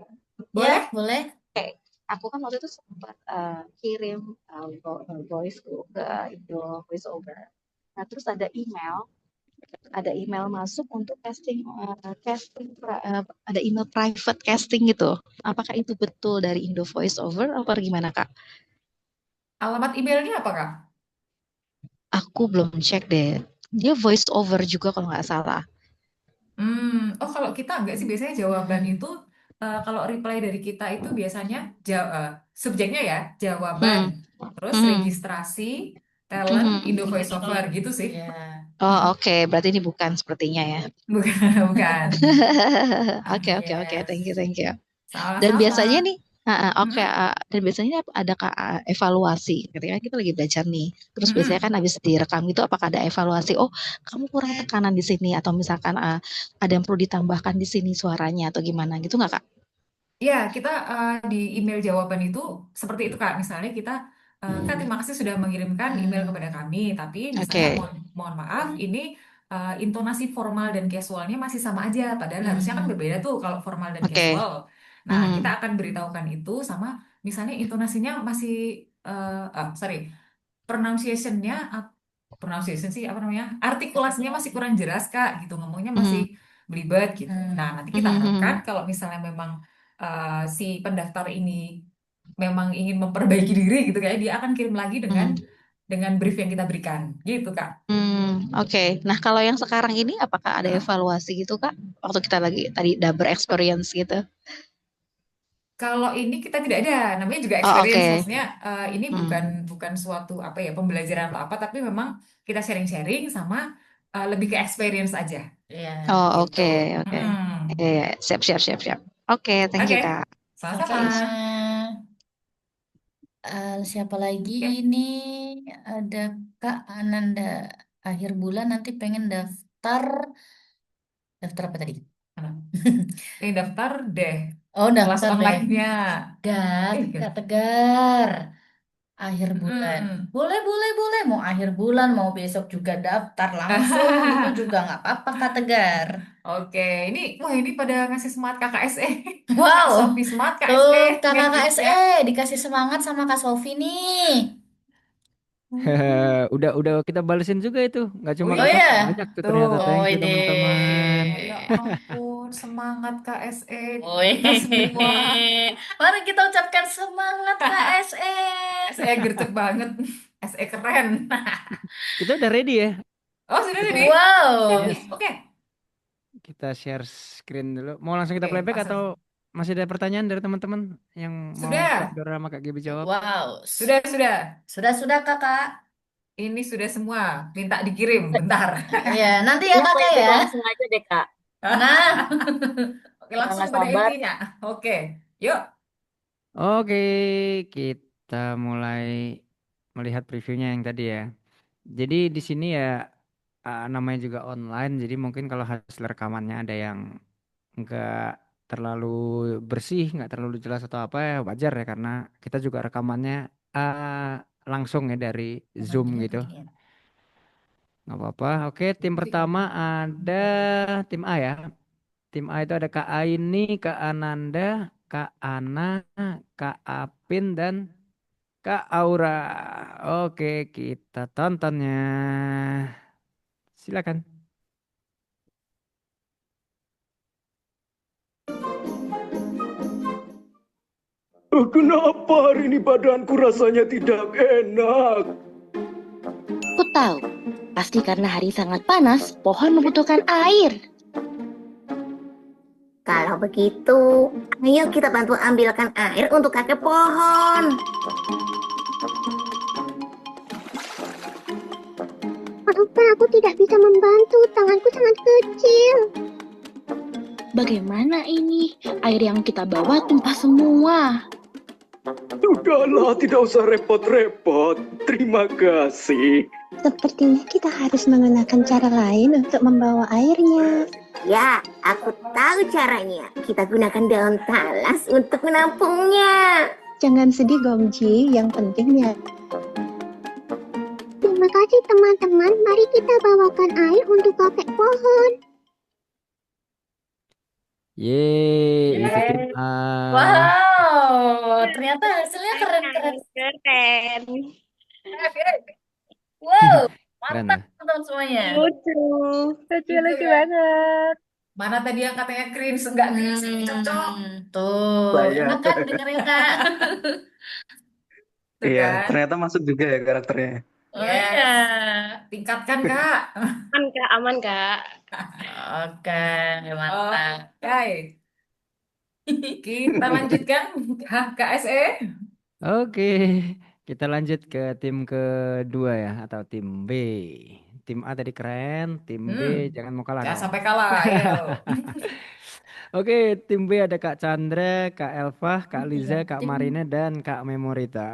Ya, boleh. Aku kan waktu itu sempat kirim voice ke Indo Voice Over. Nah, terus ada email masuk untuk casting ada email private casting gitu. Apakah itu betul dari Indo Voice Over apa gimana Kak? Alamat emailnya apa Kak? Aku belum cek deh. Dia voice over juga kalau nggak salah. Oh kalau kita enggak sih, biasanya jawaban itu kalau reply dari kita itu biasanya subjeknya ya jawaban, terus registrasi, talent Mhm. Indo voiceover gitu sih. Ya. Oh, oke. Berarti ini bukan sepertinya ya. Bukan. Oke, oke, oke. Yes. Thank you, thank you. Dan Sama-sama. biasanya nih, oke, Mm-mm. dan biasanya ada evaluasi ketika kita lagi belajar nih. Terus biasanya Mm-mm. kan habis direkam gitu, apakah ada evaluasi? Oh, kamu kurang tekanan di sini, atau misalkan ada yang perlu ditambahkan di sini suaranya atau gimana gitu nggak Kak? Ya, kita di email jawaban itu seperti itu Kak. Misalnya kita, Kak terima kasih sudah mengirimkan email kepada kami, tapi misalnya Oke. mohon maaf ini intonasi formal dan casualnya masih sama aja, padahal harusnya kan berbeda tuh kalau formal dan Oke. casual. Nah, kita akan beritahukan itu sama misalnya intonasinya masih sorry, pronunciation-nya pronunciation sih apa namanya? Artikulasinya masih kurang jelas Kak, gitu. Ngomongnya masih belibet gitu. Nah, nanti kita arahkan kalau misalnya memang si pendaftar ini memang ingin memperbaiki diri gitu kayak dia akan kirim lagi dengan brief yang kita berikan gitu Kak. Oke. Nah, kalau yang sekarang ini apakah ada evaluasi gitu Kak? Waktu kita lagi tadi double experience gitu. Kalau ini kita tidak ada, namanya juga Oh, experience, oke. maksudnya ini bukan suatu apa ya pembelajaran atau apa, tapi memang kita sharing-sharing sama lebih ke experience aja. Iya, Oh, Gitu. oke, oke. Iya, siap, siap, siap, siap. Oke, thank you Oke, Kak. sama-sama. Siapa lagi Oke. ini? Ada Kak Ananda. Akhir bulan nanti pengen daftar. Daftar apa tadi? Ini daftar deh Oh, kelas daftar deh. online-nya. Kak Tegar. Akhir bulan. Boleh, boleh, boleh. Mau akhir bulan, mau besok juga daftar langsung. Itu juga nggak apa-apa, Kak Tegar. Oke, wah ini pada ngasih semangat KKSE. Kak Wow, Sofi semangat tuh KSE kakak KSE nge-tweetnya. dikasih semangat sama Kak Sofi nih. Udah kita balesin juga itu. Nggak cuma Wih, Oh kakak, ya, banyak tuh tuh. ternyata. oh Thank you ini. teman-teman. Ya ampun, semangat KSE Woi, kita semua. mari kita ucapkan semangat KSE. SE gercep banget. SE keren. Kita udah ready ya. Oh, sudah Kita, ready? Wow. Oke, oke. kita share screen dulu. Mau langsung kita Oke, playback pasang. atau masih ada pertanyaan dari teman-man yang mau Kak Sudah. Dora sama Kak Gibi jawab? Wow. Sudah. Sudah Kakak. Ini sudah semua. Minta dikirim, bentar. Ya, nanti ya Aku Kakak ikut ya. langsung aja deh, Kak. Nah, Oke, langsung Nggak pada sabar. intinya. Oke, yuk. Oke, kita mulai melihat previewnya yang tadi ya. Jadi di sini ya namanya juga online, jadi mungkin kalau hasil rekamannya ada yang nggak terlalu bersih, nggak terlalu jelas atau apa ya wajar ya karena kita juga rekamannya langsung ya dari Zoom gitu. Nggak apa-apa. Oke, tim pertama ada tim A ya. Tim A itu ada Kak Aini, Kak Ananda, Kak Ana, Kak Apin, dan Kak Aura. Oke, kita tontonnya. Silakan. Kenapa hari ini badanku rasanya tidak enak? Aku tahu. Pasti karena hari sangat panas, pohon membutuhkan air. Kalau begitu, ayo kita bantu ambilkan air untuk kakek pohon. Maafkan aku tidak bisa membantu, tanganku sangat kecil. Bagaimana ini? Air yang kita bawa tumpah semua. Sudahlah, tidak usah repot-repot. Terima kasih. Sepertinya kita harus menggunakan cara lain untuk membawa airnya. Ya, aku tahu caranya. Kita gunakan daun talas untuk menampungnya. Jangan sedih, Gongji. Yang pentingnya. Terima kasih, teman-teman. Mari kita bawakan air untuk kakek pohon. Yeay, itu tim A. wow, ternyata hasilnya keren-keren. Keren. Wow, Keren mantap ya. teman-teman semuanya. Lucu banget. Mana tadi yang katanya cringe, enggak cringe, cocok. Tuh, Saya. enak kan dengerin Kak? Tuh Iya, kan. ternyata masuk juga ya karakternya. Oh iya. Tingkatkan, Kak. Aman, Kak. Oke, mantap. Oke. Kita lanjutkan KSE. Oke, Kita lanjut ke tim kedua ya, atau tim B. Tim A tadi keren, tim B jangan mau kalah Jangan dong. sampai kalah, ayo. Oke, tim B ada Kak Chandra, Kak Elva, Kak Liza, Kak Tim Marina, dan Kak Memorita.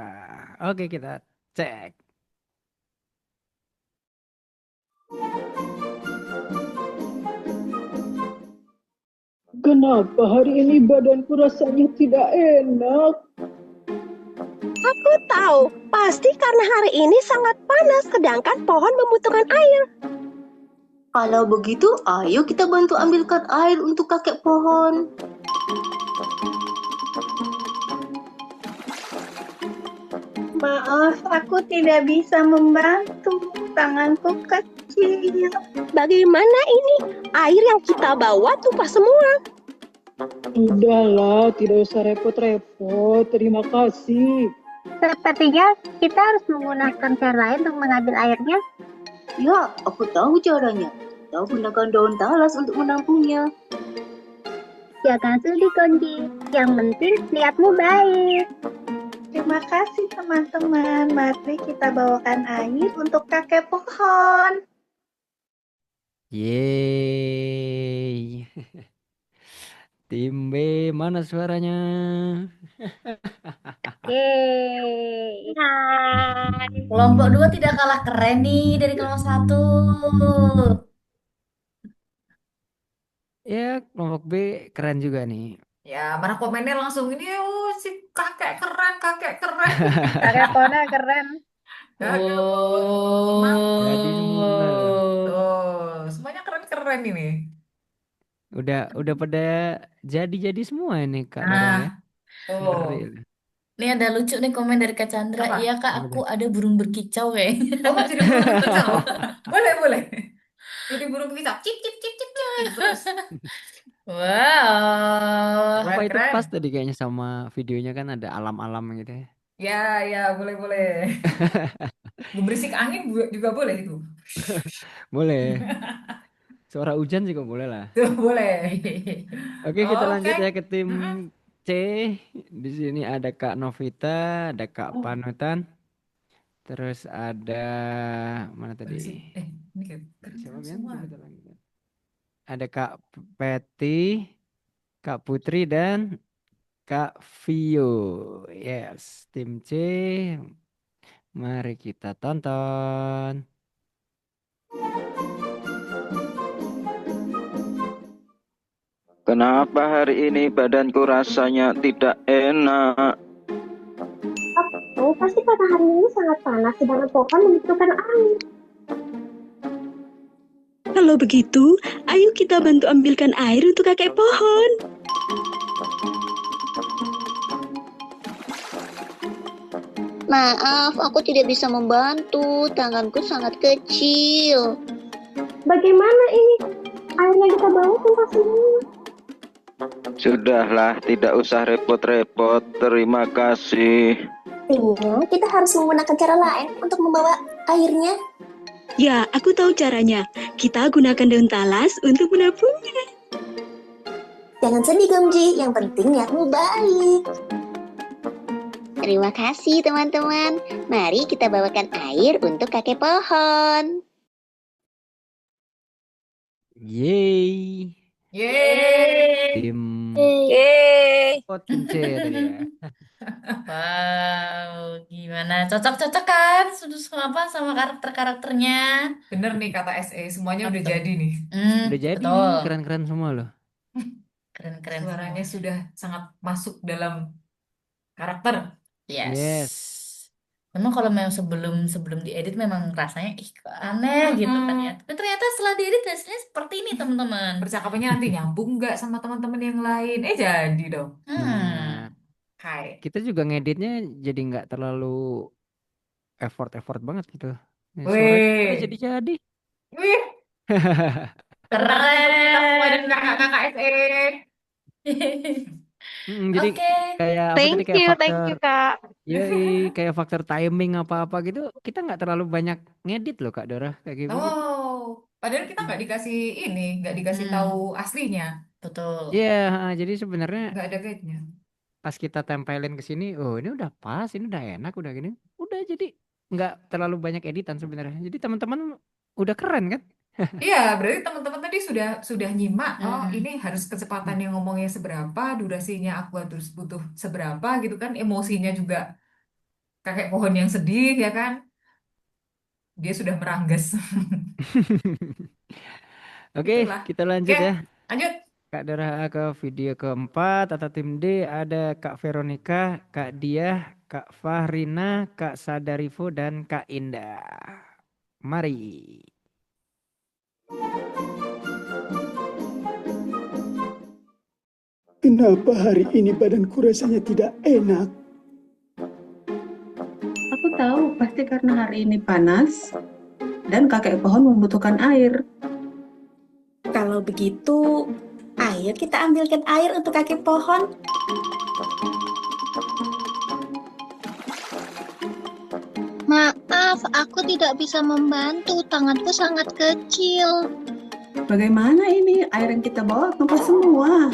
Oke, kita cek. Kenapa hari ini badanku rasanya tidak enak? Aku tahu, pasti karena hari ini sangat panas, sedangkan pohon membutuhkan air. Kalau begitu, ayo kita bantu ambilkan air untuk kakek pohon. Maaf, aku tidak bisa membantu. Tanganku kecil. Bagaimana ini? Air yang kita bawa tumpah semua. Sudahlah, tidak usah repot-repot. Terima kasih. Sepertinya kita harus menggunakan cara lain untuk mengambil airnya. Ya, aku tahu caranya. Kita gunakan daun talas untuk menampungnya. Jangan sedih, Konji. Yang penting niatmu baik. Terima kasih teman-teman. Mari kita bawakan air untuk kakek pohon. Yeay. Tim B mana suaranya? Yeay. Hai. kelompok 2 tidak kalah keren nih dari kelompok 1. Ya, kelompok B keren juga nih. Ya, mana komennya langsung ini, oh si kakek keren, kakek keren. Kakek pohonnya keren. Kakek Jadi semua loh. Tuh, semuanya keren-keren ini. Udah pada jadi semua ini Kak Dora ya. Nah, tuh. Ngeri loh. Nih ada lucu nih komen dari Kak Chandra. Apa? Iya Kak, aku ada burung berkicau kayaknya. Oh, jadi burung berkicau. Boleh. Jadi burung berkicau. Cip, cip, cip, cip, cip. Terus. Wow. Apa itu Keren. pas tadi kayaknya sama videonya kan ada alam-alam gitu ya. Ya, boleh. Berisik angin juga boleh itu. Boleh. Suara hujan juga boleh lah. Tuh, boleh. Oke, kita lanjut Oke. ya ke tim C. Di sini ada Kak Novita, ada Kak Oh, Panutan. Terus ada mana tadi? ini keren Siapa Bian? semua. Coba kita lanjut. Ada Kak Peti, Kak Putri, dan Kak Vio. Yes, tim C. Mari kita tonton. Kenapa hari ini badanku rasanya tidak enak? Oh, pasti karena hari ini sangat panas, sedangkan pohon membutuhkan air. Kalau begitu, ayo kita bantu ambilkan air untuk kakek pohon. Maaf, aku tidak bisa membantu. Tanganku sangat kecil. Bagaimana ini? Air yang kita bawa tumpah semua. Sudahlah, tidak usah repot-repot. Terima kasih. Artinya, kita harus menggunakan cara lain untuk membawa airnya. Ya, aku tahu caranya. Kita gunakan daun talas untuk menampungnya. Jangan sedih, Gomji. Yang penting niatmu baik. Terima kasih teman-teman. Mari kita bawakan air untuk kakek pohon. Yeay. Yeay. Tim Yeay. tim C tadi ya. Wow, gimana? Cocok-cocok kan? Apa sama karakter-karakternya? Bener nih kata SE, semuanya udah jadi nih. Udah jadi Betul. nih, keren-keren semua loh. Keren-keren Suaranya semua. sudah sangat masuk dalam karakter. Yes. Memang kalau memang sebelum diedit memang rasanya kok aneh gitu kan ya. Tapi ternyata setelah diedit hasilnya seperti ini teman-teman. Percakapannya nanti nyambung nggak sama teman-teman yang lain? Jadi dong. Nah, Hai. kita juga ngeditnya jadi nggak terlalu effort banget gitu. Wih. Suaranya jadi. Wih. Keren. Semua dan kakak-kakak SE. Jadi Oke. kayak apa tadi, Thank kayak you, faktor Kak. yoi, kayak faktor timing apa-apa gitu, kita nggak terlalu banyak ngedit loh Kak Dora kayak gitu. Oh, padahal kita nggak dikasih tahu aslinya. Betul. Iya, jadi sebenarnya Nggak ada guide-nya. pas kita tempelin ke sini, oh ini udah pas, ini udah enak, udah gini, udah jadi nggak terlalu banyak editan sebenarnya. Jadi teman-teman udah keren kan? Iya, berarti teman-teman tadi sudah nyimak. Oh, Hmm. ini harus kecepatan yang ngomongnya seberapa, durasinya aku harus butuh seberapa gitu kan, emosinya juga kakek pohon yang sedih ya kan, dia sudah meranggas. Oke, Itulah. kita Oke, lanjut ya. lanjut. Kak Dora ke video keempat atau tim D ada Kak Veronica, Kak Diah, Kak Fahrina, Kak Sadarivo, dan Kak Indah. Mari. Kenapa hari ini badanku rasanya tidak enak? Aku tahu pasti karena hari ini panas dan kakek pohon membutuhkan air. Kalau begitu, ayo kita ambilkan air untuk kakek pohon. Maaf, aku tidak bisa membantu. Tanganku sangat kecil. Bagaimana ini? Air yang kita bawa tumpah semua.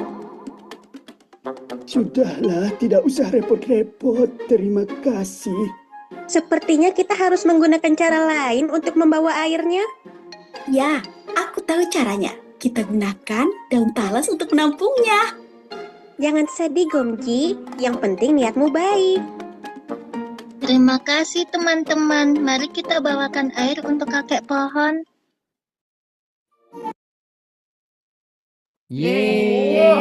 Sudahlah, tidak usah repot-repot. Terima kasih. Sepertinya kita harus menggunakan cara lain untuk membawa airnya. Ya, aku tahu caranya. Kita gunakan daun talas untuk menampungnya. Jangan sedih, Gomji. Yang penting niatmu baik. Terima kasih teman-teman. Mari kita bawakan air untuk kakek pohon. Yeay.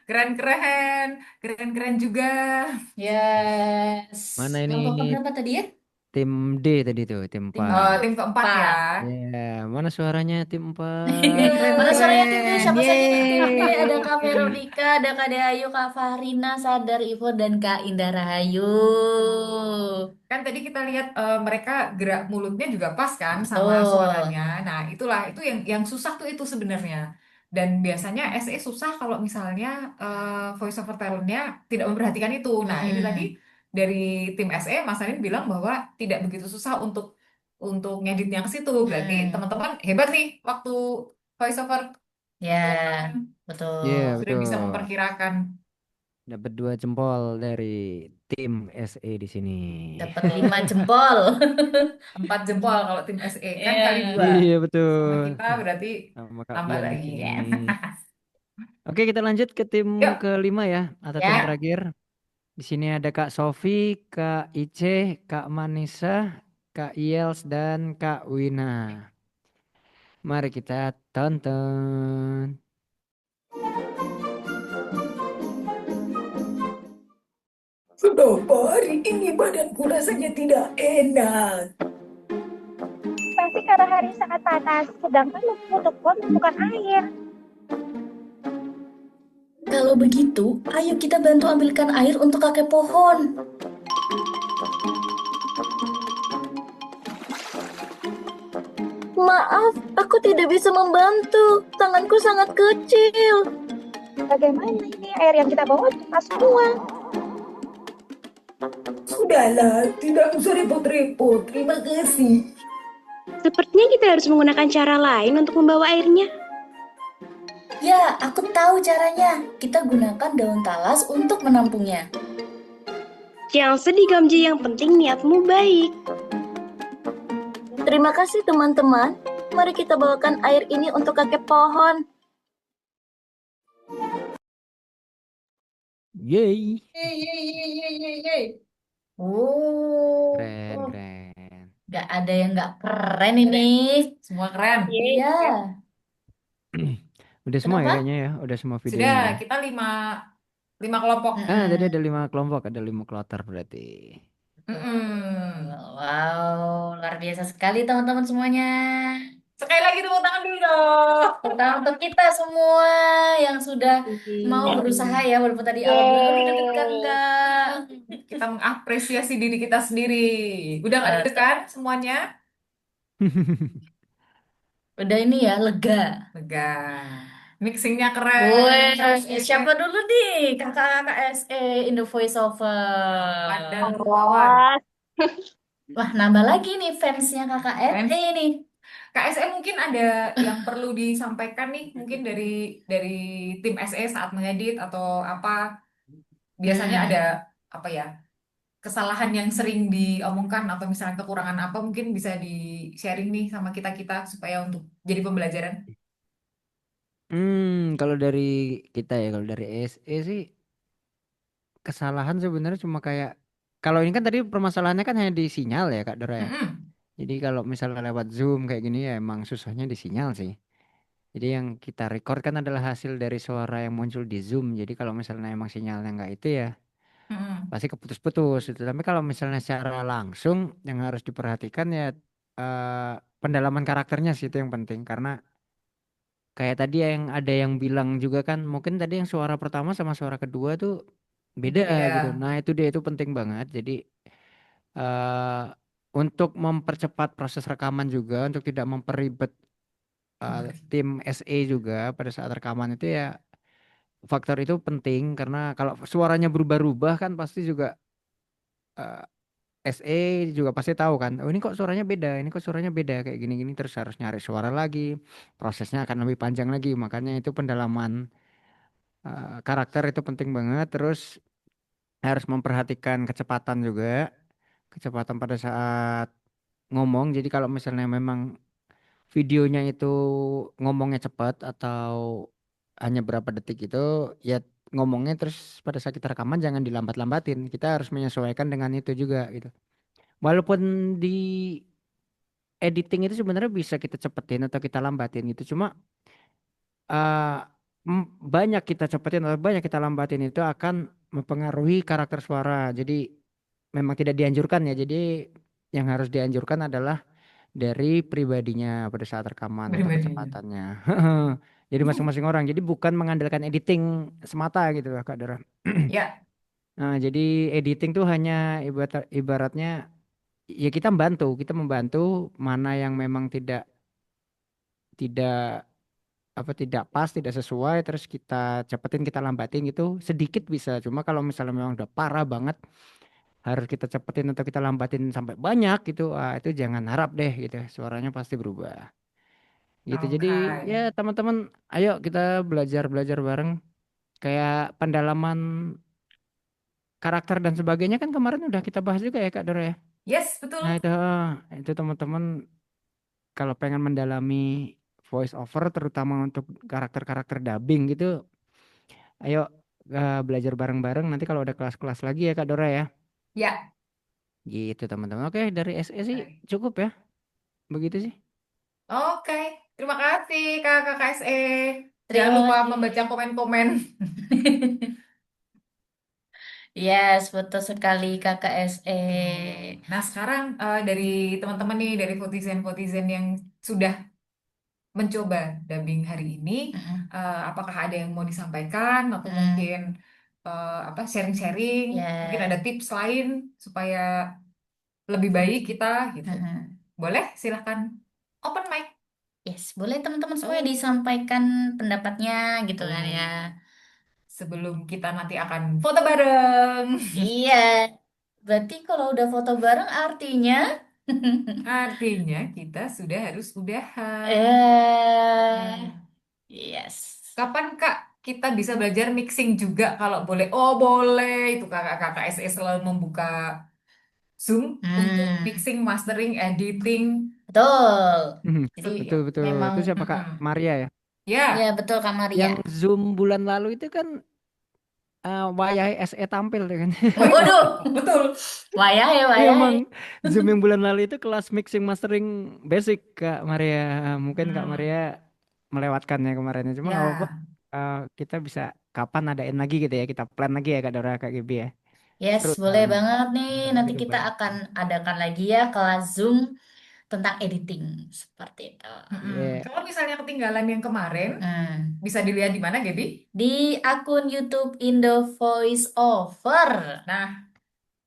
Keren-keren, keren-keren juga. Yes. Mana ini Kelompok berapa tadi ya? tim D tadi tuh, tim 4. Tim keempat ya. Ya, mana suaranya tim 4? Mana suaranya tim D? Siapa saja nih tim D? Yeay. Ada Kak Veronica, ada Kak Dayu, Kak Fahrina, Sadar, Ivo, dan Kak Indah Rahayu. Kan tadi kita lihat mereka gerak mulutnya juga pas kan sama Betul. suaranya. Nah, itulah itu yang susah tuh itu sebenarnya. Dan biasanya SE susah kalau misalnya voice over talent-nya tidak memperhatikan itu. Nah, ini tadi dari tim SE Mas Anin bilang bahwa tidak begitu susah untuk ngeditnya ke situ. Berarti teman-teman hebat nih waktu voice over Ya, talent. Iya, betul. Sudah bisa betul. memperkirakan. Dapat 2 jempol dari tim SE di sini. Dapat 5 jempol. 4 jempol kalau tim SE kan Iya. kali 2. Iya, Sama betul. kita berarti Sama Kak tambah Bian di lagi. sini. Oke, kita lanjut ke tim Yuk. kelima ya, atau tim Ya. terakhir. Di sini ada Kak Sofi, Kak Ice, Kak Manisa, Kak Iels, dan Kak Wina. Mari kita tonton. Kenapa hari ini badanku rasanya tidak enak? Pasti karena hari sangat panas, sedangkan untuk pohon bukan air. Kalau begitu, ayo kita bantu ambilkan air untuk kakek pohon. Maaf, aku tidak bisa membantu. Tanganku sangat kecil. Bagaimana ini air yang kita bawa cuma semua? Sudahlah, tidak usah repot-repot. Terima kasih. Sepertinya kita harus menggunakan cara lain untuk membawa airnya. Ya, aku tahu caranya. Kita gunakan daun talas untuk menampungnya. Jangan sedih, Gomji. Yang penting niatmu baik. Terima kasih teman-teman. Mari kita bawakan air ini untuk kakek pohon. Yeay. Yeay. Oh, Keren, keren. nggak ada yang nggak keren ini. Semua keren. Iya. Udah semua ya Kenapa? kayaknya ya, udah semua Sudah, videonya ya. kita 5 kelompok. Tadi ada 5 kelompok, ada 5 kloter berarti. Wow, luar biasa sekali teman-teman semuanya. Sekali lagi tepuk tangan dulu dong. Tepuk tangan untuk kita semua yang sudah mau berusaha ya, walaupun tadi awal deg-degan enggak. Kita mengapresiasi diri kita sendiri. Udah gak deg-degan semuanya? Udah ini ya, lega. Lega. Mixingnya keren. Woi, siapa dulu nih? Kakak-kakak SE Indo Voice Over. Dan Wawan. Wah, nambah lagi nih fansnya kakak SE nih. KSE mungkin ada yang perlu disampaikan nih, mungkin dari tim SE saat mengedit atau apa. Biasanya ada apa ya, kesalahan yang sering diomongkan atau misalnya kekurangan apa mungkin bisa di-sharing nih sama kita-kita supaya untuk jadi pembelajaran. Kalau dari kita ya, kalau dari SE sih kesalahan sebenarnya cuma kayak kalau ini kan tadi permasalahannya kan hanya di sinyal ya Kak Dora ya. Mm-mm. Jadi kalau misalnya lewat Zoom kayak gini ya emang susahnya di sinyal sih. Jadi yang kita record kan adalah hasil dari suara yang muncul di Zoom. Jadi kalau misalnya emang sinyalnya nggak itu ya Mm-mm. pasti keputus-putus itu. Tapi kalau misalnya secara langsung yang harus diperhatikan ya eh, pendalaman karakternya sih itu yang penting karena kayak tadi yang ada yang bilang juga kan mungkin tadi yang suara pertama sama suara kedua tuh beda gitu. Beda. Nah itu dia itu penting banget. Jadi eh untuk mempercepat proses rekaman juga untuk tidak memperibet tim SE juga pada saat rekaman itu ya faktor itu penting karena kalau suaranya berubah-ubah kan pasti juga eh, SE juga pasti tahu kan oh ini kok suaranya beda ini kok suaranya beda kayak gini-gini terus harus nyari suara lagi prosesnya akan lebih panjang lagi makanya itu pendalaman karakter itu penting banget terus harus memperhatikan kecepatan juga kecepatan pada saat ngomong jadi kalau misalnya memang videonya itu ngomongnya cepat atau hanya berapa detik itu ya ngomongnya terus pada saat kita rekaman jangan dilambat-lambatin kita harus menyesuaikan dengan itu juga gitu walaupun di editing itu sebenarnya bisa kita cepetin atau kita lambatin gitu cuma eh, banyak kita cepetin atau banyak kita lambatin itu akan mempengaruhi karakter suara jadi memang tidak dianjurkan ya jadi yang harus dianjurkan adalah dari pribadinya pada saat rekaman atau Pribadinya. kecepatannya. Jadi masing-masing orang. Jadi bukan mengandalkan editing semata gitu lah Kak Dara. Ya. Nah, jadi editing tuh hanya ibaratnya ya kita membantu mana yang memang tidak tidak pas, tidak sesuai terus kita cepetin, kita lambatin gitu sedikit bisa. Cuma kalau misalnya memang udah parah banget harus kita cepetin atau kita lambatin sampai banyak gitu, itu jangan harap deh gitu. Suaranya pasti berubah. Gitu jadi ya Oke. teman-teman ayo kita belajar belajar bareng kayak pendalaman karakter dan sebagainya kan kemarin udah kita bahas juga ya Kak Dora ya Yes, betul. nah itu teman-teman kalau pengen mendalami voice over terutama untuk karakter-karakter dubbing gitu ayo belajar bareng-bareng nanti kalau ada kelas-kelas lagi ya Kak Dora ya Ya. gitu teman-teman oke dari SE sih cukup ya begitu sih Oke. Terima kasih Kakak KSE. Jangan Terima lupa kasih. membaca komen-komen. Yes, betul sekali Kakak SE. Nah, sekarang dari teman-teman nih, dari votizen-votizen yang sudah mencoba dubbing hari ini, apakah ada yang mau disampaikan atau mungkin apa sharing-sharing, mungkin ada tips lain supaya lebih baik kita gitu. Boleh, silahkan open mic. Yes, boleh teman-teman semuanya disampaikan pendapatnya gitu kan ya. Sebelum kita nanti akan foto bareng. Iya, berarti kalau udah foto bareng artinya Artinya kita sudah harus udahan. Yes. Kapan Kak kita bisa belajar mixing juga kalau boleh? Oh boleh, itu kakak-kakak SE selalu membuka Zoom untuk mixing, mastering, editing. Betul. Jadi betul betul memang itu siapa Kak Maria ya Ya. ya betul Kak Maria. yang Zoom bulan lalu itu kan wayah SE tampil ya kan Waduh, betul. Wayah ya, Iya, wayah. emang Zoom yang bulan lalu itu kelas mixing mastering basic Kak Maria. Mungkin Kak Maria melewatkannya kemarin. Cuma nggak apa-apa. Kita bisa kapan adain lagi gitu ya. Kita plan lagi ya Kak Dora Kak Gibi ya. Yes, Terus boleh banget nih. Nanti minggu kita depan. akan adakan lagi ya kelas Zoom tentang editing seperti itu. Yeah. Kalau misalnya ketinggalan yang kemarin, bisa dilihat di mana, Gaby? Di akun YouTube Indo Voice Over. Nah,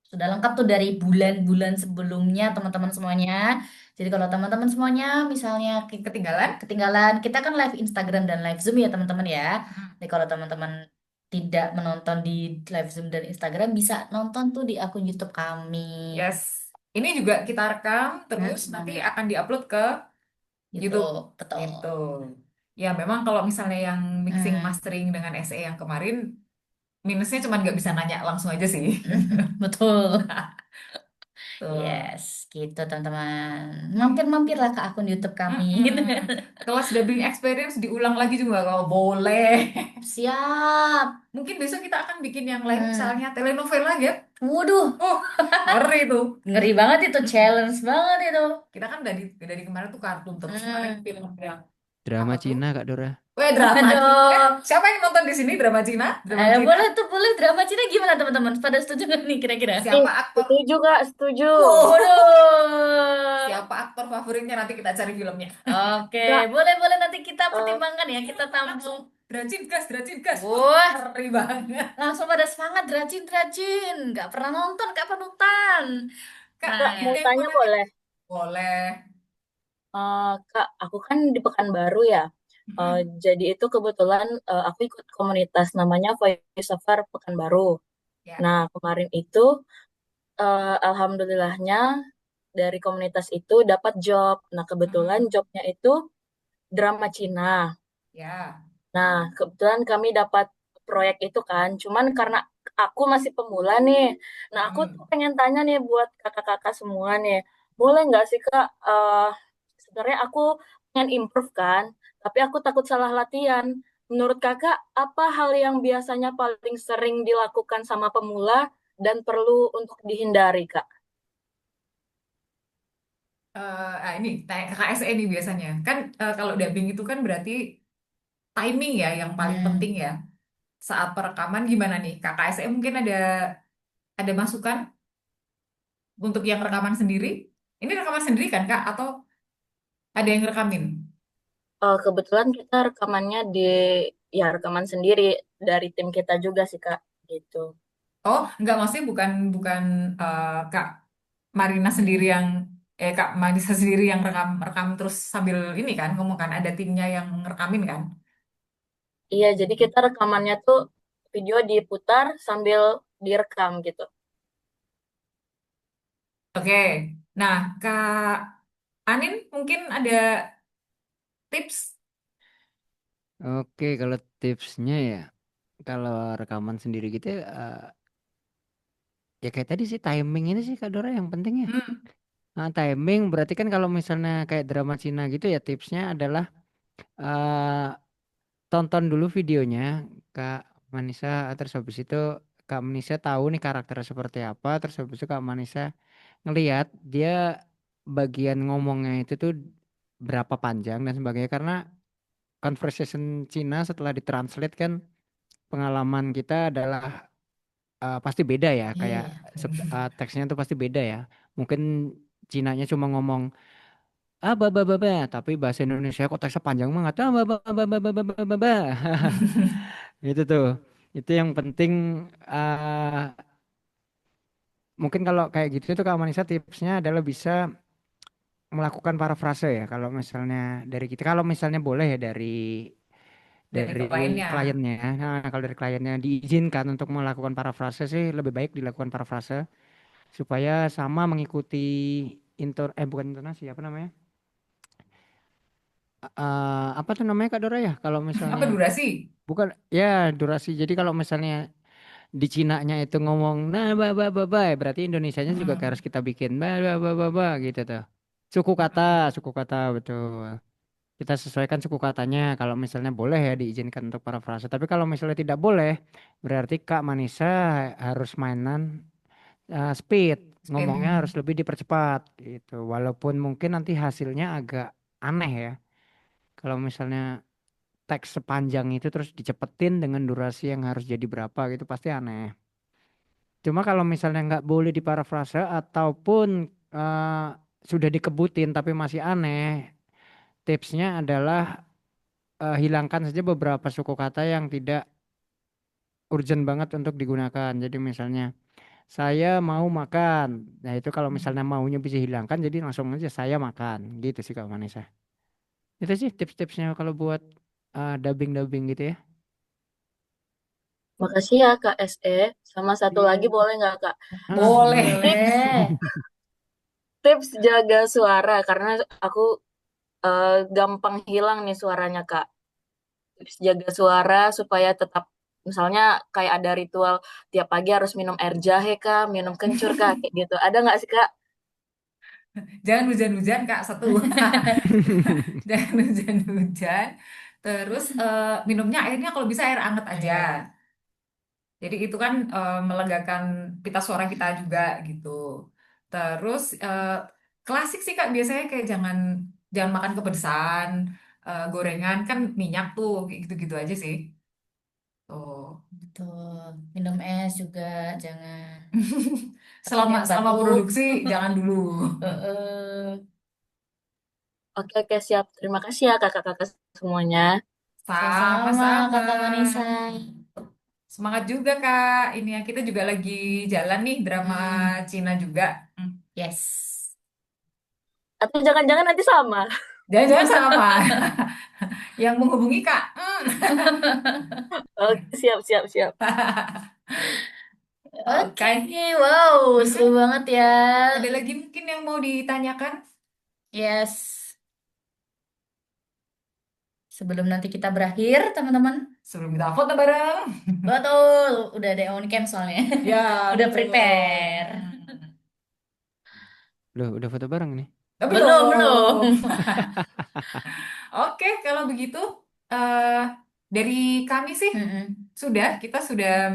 sudah lengkap tuh dari bulan-bulan sebelumnya teman-teman semuanya. Jadi kalau teman-teman semuanya misalnya ketinggalan, kita kan live Instagram dan live Zoom ya teman-teman ya. Jadi kalau teman-teman tidak menonton di live Zoom dan Instagram bisa nonton tuh di akun YouTube kami. Yes. Ini juga kita rekam terus nanti akan diupload ke YouTube. Betul. Gitu. Ya memang kalau misalnya yang mixing mastering dengan SE yang kemarin minusnya cuma nggak bisa nanya langsung aja sih. Betul. Tuh. Yes, gitu teman-teman. Mampir-mampirlah ke akun YouTube kami. Gitu kan. Kelas dubbing experience diulang lagi juga kalau boleh. Siap. Mungkin besok kita akan bikin yang lain, misalnya telenovela ya. Waduh, Ngeri tuh. ngeri banget itu, challenge banget itu. Kita kan dari kemarin tuh kartun terus kemarin film yang Drama Cina Kak Dora. Weh, drama Cina. Aduh. Siapa yang nonton di sini drama Cina? Drama Cina. Boleh tuh, boleh drama Cina gimana teman-teman? Pada setuju nggak nih kira-kira? Siapa aktor? Setuju Kak, setuju. Waduh. Siapa aktor favoritnya nanti kita cari filmnya. Oke, boleh nanti kita pertimbangkan ya, kita tampung. Dracin gas. Wah, Ngeri banget. langsung pada semangat Dracin. Nggak pernah nonton, Kak Panutan. Kak, Kak, mau yang tanya mana nih? boleh? Boleh. Kak, aku kan di Pekanbaru ya. Jadi itu kebetulan aku ikut komunitas namanya Voice Over Pekanbaru. Ya. Nah, kemarin itu alhamdulillahnya dari komunitas itu dapat job. Nah, kebetulan jobnya itu drama Cina. Ya. Nah, kebetulan kami dapat proyek itu kan. Cuman karena aku masih pemula nih. Nah, aku tuh pengen tanya nih buat kakak-kakak semua nih. Boleh nggak sih Kak? Sebenarnya aku pengen improve kan, tapi aku takut salah latihan. Menurut kakak, apa hal yang biasanya paling sering dilakukan sama pemula dan perlu untuk dihindari, Kak? Ini KKSE ini biasanya kan kalau dubbing itu kan berarti timing ya yang paling penting ya. Saat perekaman gimana nih? KKSE mungkin ada masukan untuk yang rekaman sendiri? Ini rekaman sendiri kan Kak? Atau ada yang rekamin? Kebetulan kita rekamannya rekaman sendiri dari tim kita juga sih, Kak, gitu. Oh, enggak, maksudnya bukan Kak Marina sendiri yang Kak Marisa sendiri yang rekam terus sambil ini kan ngomong kan ada timnya yang ngerekamin kan? Iya, jadi kita rekamannya tuh video diputar sambil direkam gitu. Oke. Nah, Kak Anin mungkin ada tips? Oke, kalau tipsnya ya, kalau rekaman sendiri gitu ya kayak tadi sih timing ini sih Kak Dora yang penting ya. Nah, timing berarti kan kalau misalnya kayak drama Cina gitu ya tipsnya adalah eh tonton dulu videonya Kak Manisa, terus habis itu Kak Manisa tahu nih karakternya seperti apa, terus habis itu Kak Manisa ngelihat dia bagian ngomongnya itu tuh berapa panjang dan sebagainya karena conversation Cina setelah ditranslate kan pengalaman kita adalah pasti beda ya kayak teksnya tuh pasti beda ya. Mungkin Cinanya cuma ngomong ba ba ba ba, tapi bahasa Indonesia kok teksnya panjang banget. Ba ba ba ba ba ba ba ba ba. Itu tuh. Itu yang penting mungkin kalau kayak gitu tuh Kak Manisa tipsnya adalah bisa melakukan parafrase ya kalau misalnya dari kita kalau misalnya boleh ya dari kliennya. kliennya. Nah, kalau dari kliennya diizinkan untuk melakukan parafrase sih lebih baik dilakukan parafrase supaya sama mengikuti bukan intonasi apa namanya? Apa tuh namanya Kak Dora ya? Kalau misalnya Apa durasi? bukan ya durasi. Jadi kalau misalnya di Cinanya itu ngomong nah ba berarti Indonesianya juga harus kita bikin ba gitu tuh. Suku kata betul. Kita sesuaikan suku katanya kalau misalnya boleh ya diizinkan untuk parafrase. Tapi kalau misalnya tidak boleh, berarti Kak Manisa harus mainan speed. Ngomongnya harus lebih dipercepat gitu. Walaupun mungkin nanti hasilnya agak aneh ya. Kalau misalnya teks sepanjang itu terus dicepetin dengan durasi yang harus jadi berapa gitu pasti aneh. Cuma kalau misalnya nggak boleh diparafrase ataupun sudah dikebutin tapi masih aneh, tipsnya adalah hilangkan saja beberapa suku kata yang tidak urgent banget untuk digunakan. Jadi misalnya saya mau makan. Nah itu kalau misalnya maunya bisa hilangkan jadi langsung aja saya makan. Gitu sih Kak Manisa. Itu sih tips-tipsnya kalau buat dubbing-dubbing gitu ya. Makasih ya Kak SE. Sama satu lagi boleh nggak Kak? Boleh. Tips jaga suara karena aku gampang hilang nih suaranya Kak. Tips jaga suara supaya tetap Misalnya kayak ada ritual tiap pagi harus minum air jahe kah, minum kencur kah, kayak gitu. Ada nggak sih Kak? Jangan hujan-hujan Kak, satu. Jangan hujan-hujan. Terus minumnya airnya kalau bisa air hangat aja. Jadi itu kan melegakan pita suara kita juga gitu. Terus klasik sih Kak, biasanya kayak jangan jangan makan kepedesan, gorengan kan minyak tuh, kayak gitu-gitu aja sih. Tuh. Betul. Minum es juga jangan. Selama Takutnya selama batuk. produksi jangan dulu. Oke, oke, siap. Terima kasih ya kakak-kakak semuanya. Sama-sama Sama-sama. Kakak Vanessa. Semangat juga Kak. Ini ya kita juga lagi jalan nih drama Cina juga. Yes. Tapi jangan-jangan nanti sama. Jangan-jangan sama. Yang menghubungi Kak. Oke, siap, siap, siap. Oke, wow, seru banget ya. Ada lagi mungkin yang mau ditanyakan? Yes. Sebelum nanti kita berakhir, teman-teman. Sebelum kita foto bareng. Betul, udah ada on cam soalnya. Ya, Udah betul. prepare. Loh, udah foto bareng nih? Belum, belum. Oke, kalau begitu dari kami sih kita sudah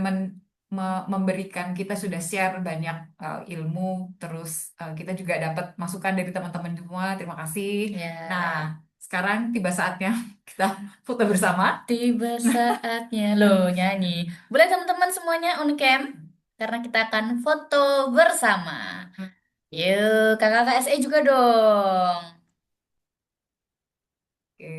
memberikan, kita sudah share banyak ilmu, terus kita juga dapat masukan dari teman-teman semua. Terima kasih. Nah, sekarang tiba saatnya kita foto bersama. Tiba saatnya lo nyanyi. Boleh teman-teman semuanya on cam karena kita akan foto bersama. Yuk, kakak SE juga dong. Oke.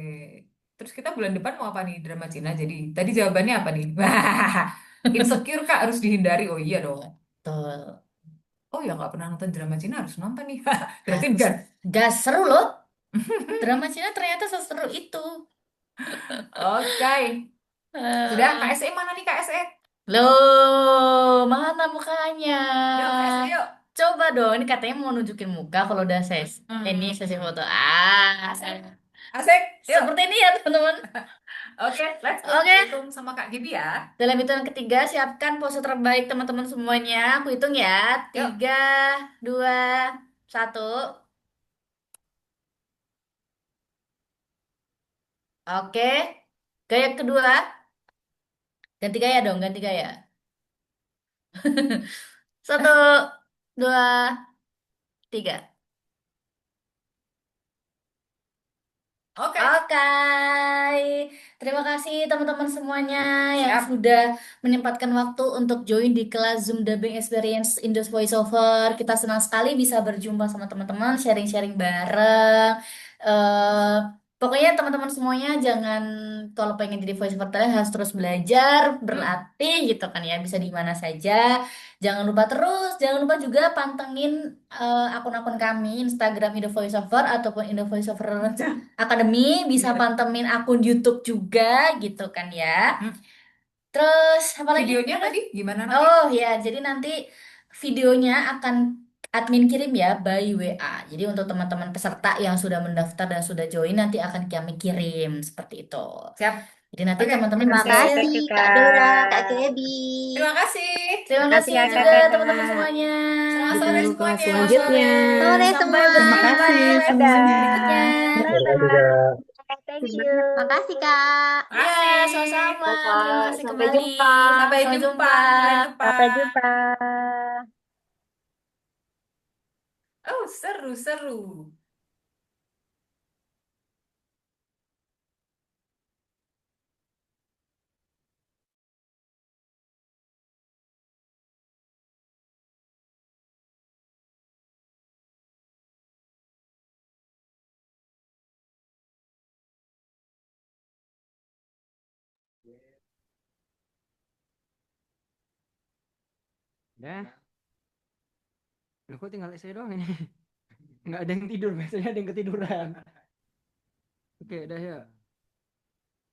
Terus kita bulan depan mau apa nih drama Cina? Jadi tadi jawabannya apa nih? Wah, insecure Kak harus dihindari. Oh iya dong. Betul. Oh ya nggak pernah nonton drama Cina harus nonton nih. Berarti enggak. Gak seru loh. Drama Cina ternyata seseru itu. Oke. Sudah KSE mana nih KSE? Loh, mana mukanya? Yuk, KSE yuk. Coba dong, ini katanya mau nunjukin muka kalau udah ini sesi foto. Asik. Yuk. Seperti ini ya teman-teman. Oke, let's go. Oke. Hitung sama Kak Gibi ya. Dalam hitungan ketiga, siapkan pose terbaik teman-teman semuanya. Aku hitung ya. 3, 2, 1. Oke. Gaya kedua. Ganti gaya dong, ganti gaya. 1, 2, 3. Oke. Terima kasih teman-teman semuanya yang sudah menyempatkan waktu untuk join di kelas Zoom Dubbing Experience Indo's Voiceover. Kita senang sekali bisa berjumpa sama teman-teman, sharing-sharing bareng. Pokoknya teman-teman semuanya jangan, kalau pengen jadi voiceover talent harus terus belajar, berlatih gitu kan ya, bisa di mana saja. Jangan lupa juga pantengin akun-akun kami, Instagram Indo Voiceover ataupun Indo Voiceover Academy, bisa pantengin akun YouTube juga gitu kan ya. Terus apa lagi? Videonya tadi gimana nanti? Oh ya, jadi nanti videonya akan admin kirim ya by WA. Jadi untuk teman-teman peserta yang sudah mendaftar dan sudah join nanti akan kami kirim seperti itu. Siap. Jadi nanti teman-teman Terima bisa kasih Kak Dora, Kak Gaby. Terima kasih. Terima kasih Kakak. juga teman-teman semuanya. Selamat sore semuanya. Selanjutnya. Sore Sampai semua. berjumpa di kasih episode semuanya. berikutnya. Thank you. Makasih Kak. Ya, sama-sama. Terima kasih Sampai kembali. jumpa. Sampai jumpa bulan depan. Sampai jumpa. Oh, seru-seru. Udah. Loh, kok tinggal saya doang ini? Nggak ada yang tidur, biasanya ada yang ketiduran. Oke, udah ya.